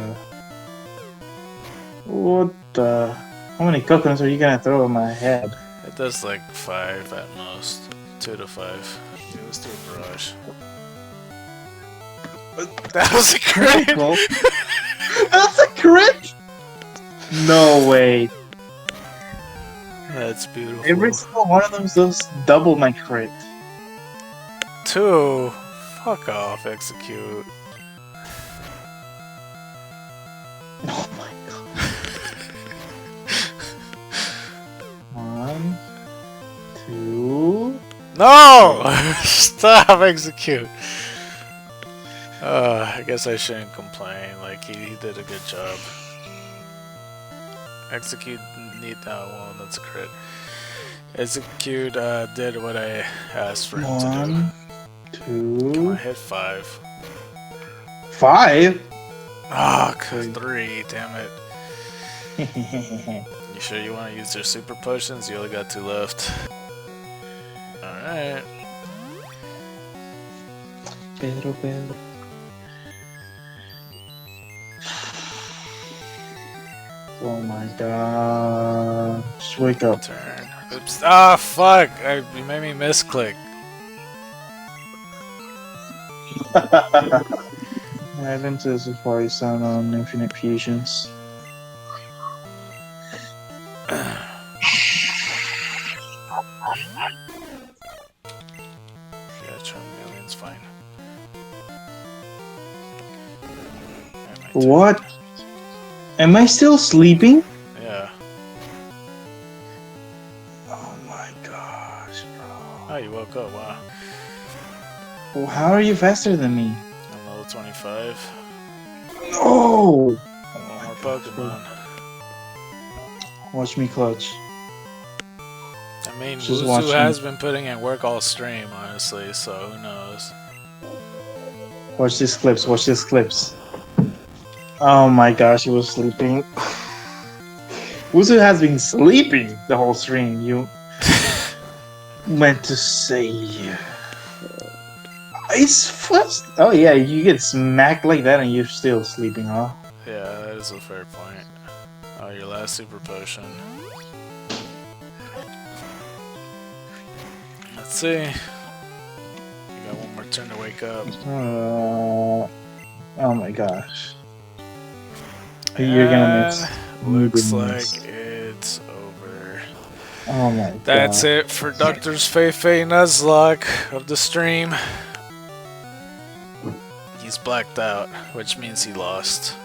What the? How many coconuts are you gonna throw at my head? it does like 5 at most. 2 to 5. Yeah, let's do a barrage. That was a crit! Critical? That's a crit? No way. That's beautiful. Every single one of them does double my crit. 2. Fuck off, execute. Oh my god. 1, 2. No! Stop, execute. I guess I shouldn't complain. Like, he did a good job. Execute need well, that's a crit. Execute did what I asked for him to do. 1, Come on, 2. hit 5. 5? Ah, 3, damn it. You sure you want to use your super potions? You only got 2 left. Alright. Pedro. Oh my god. Just wake up. Turn. Oops. Ah, fuck! You made me misclick. Add into the Safari Sun on Infinite Fusions. Yeah, Charmeleon's fine. What? Am I still sleeping? Yeah. Oh my gosh, bro. Oh, you woke up, wow. Well, how are you faster than me? I'm level 25. No! One more Pokemon. Watch me clutch. I mean, Just Wuzu watching. has been putting in work all stream, honestly, so who knows? Watch these clips, watch these clips. Oh my gosh, he was sleeping. Wuzu has been sleeping the whole stream. You meant to say. It's first. Oh yeah, you get smacked like that and you're still sleeping, huh? Yeah, that is a fair point. Oh, your last super potion. Let's see. You got one more turn to wake up. Oh my gosh. You're gonna miss. Looks You're like gonna miss. it's over. Oh my god. That's it for Doctor's Feifei Nuzlocke of the stream. He's blacked out, which means he lost.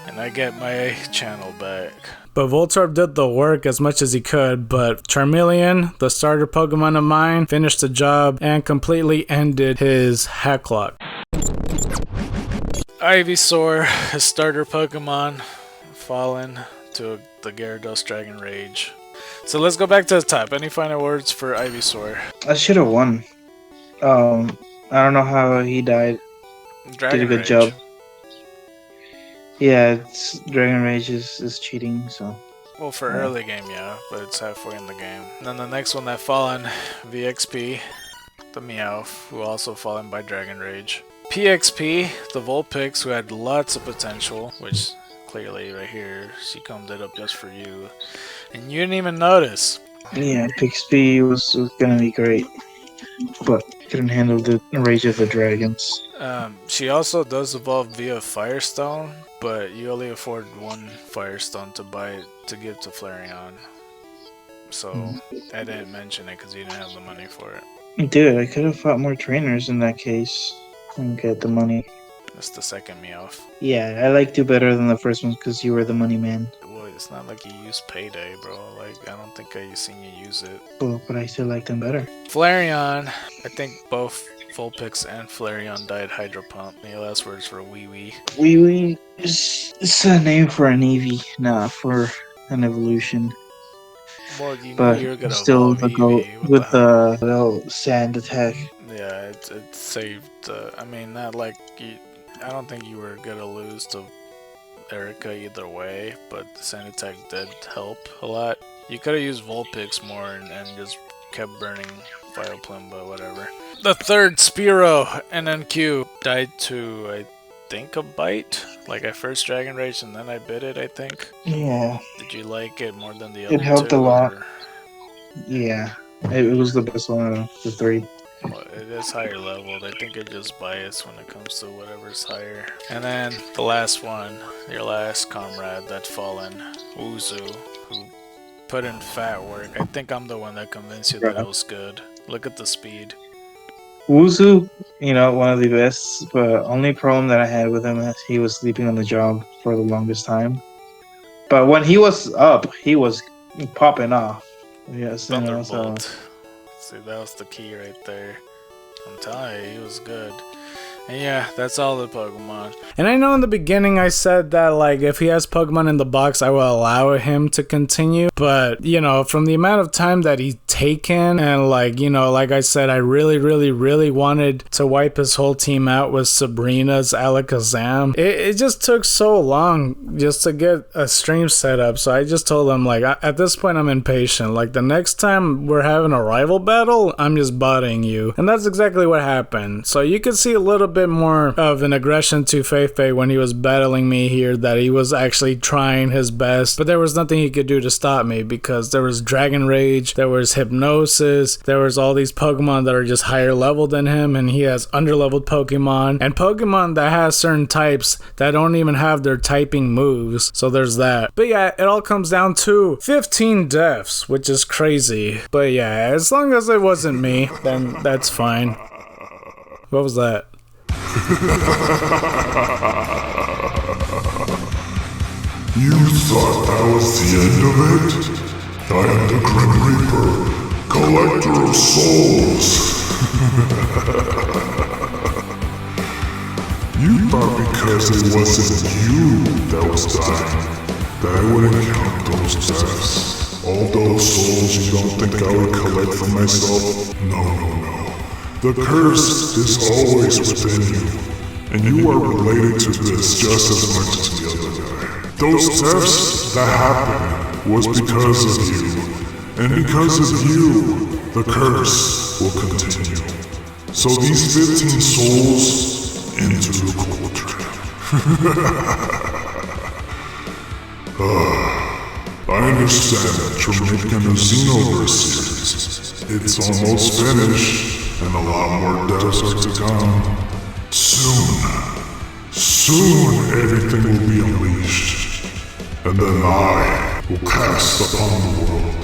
And I get my channel back. But Voltorb did the work as much as he could, but Charmeleon, the starter Pokemon of mine, finished the job and completely ended his Hacklocke. Ivysaur, his starter Pokemon, fallen to the Gyarados Dragon Rage. So let's go back to the top. Any final words for Ivysaur? I should have won. I don't know how he died. Dragon Did a good Rage. job. Yeah, it's Dragon Rage is cheating, so. Well, for early game, yeah, but it's halfway in the game. And then the next one that fallen, VXP, the Meowth, who also fallen by Dragon Rage. PXP, the Vulpix, who had lots of potential, which clearly right here, she combed it up just for you. And you didn't even notice. Yeah, Pixby was gonna be great, but couldn't handle the rage of the dragons. She also does evolve via Firestone, but you only afford 1 Firestone to buy it to give to Flareon. So I didn't mention it because you didn't have the money for it. Dude, I could have fought more trainers in that case and get the money. That's the second Meowth. Yeah, I liked you better than the first one because you were the money man. Well, it's not like you use Payday, bro. Like, I don't think I've seen you use it. Cool, but I still like them better. Flareon, I think both Vulpix and Flareon died Hydro Pump. Any last words for Wee Wee? Wee Wee it's a name for an Eevee, not for an evolution. Well, you knew But you were gonna still evolve the goat Eevee with the little sand attack. Yeah, it saved. I mean, not like you. I don't think you were gonna lose to Erica either way, but the sand attack did help a lot. You could have used Vulpix more and just kept burning Vileplume, but whatever. The third Spearow NNQ died to, I think, a bite. Like I first Dragon Rage and then I bit it, I think. Yeah, Did you like it more than the other it helped two, a lot. or- Yeah, it was the best one of the three. Well, it is higher leveled. I think it just biased when it comes to whatever's higher. And then the last one, your last comrade, that fallen Uzu, who put in fat work. I think I'm the one that convinced you that it was good. Look at the speed. Wuzu, one of the best, but only problem that I had with him is he was sleeping on the job for the longest time. But when he was up, he was popping off. Yes, Thunderbolt. See, that was the key right there. I'm telling you, he was good. And yeah, that's all the Pokemon. And I know in the beginning I said that, like, if he has Pokemon in the box, I will allow him to continue. But, from the amount of time that he's taken, and, like, like I said, I really, really, really wanted to wipe his whole team out with Sabrina's Alakazam. It just took so long just to get a stream set up. So I just told him, like, at this point, I'm impatient. Like, the next time we're having a rival battle, I'm just butting you. And that's exactly what happened. So you could see a little bit more of an aggression to Feifei when he was battling me here, that he was actually trying his best, but there was nothing he could do to stop me because there was Dragon Rage, there was Hypnosis, there was all these Pokemon that are just higher level than him, and he has underleveled Pokemon and Pokemon that has certain types that don't even have their typing moves, so there's that. But yeah, it all comes down to 15 deaths, which is crazy. But yeah, as long as it wasn't me, then that's fine. What was that? You thought that was the end of it? I am the Grim Reaper, collector of souls. You thought because it wasn't you that was dying, that I wouldn't count those deaths. All those souls you don't think I would collect for myself? No. The curse is always within you, and you are related to this just as much as the other guy. Those deaths that happened was because of you, and because of you, the curse will continue. So these 15 souls into the culture. I understand that you're making a new Xenoverse series. It's almost finished, and a lot more deaths are to come. Soon everything will be unleashed, and then I will cast upon the world.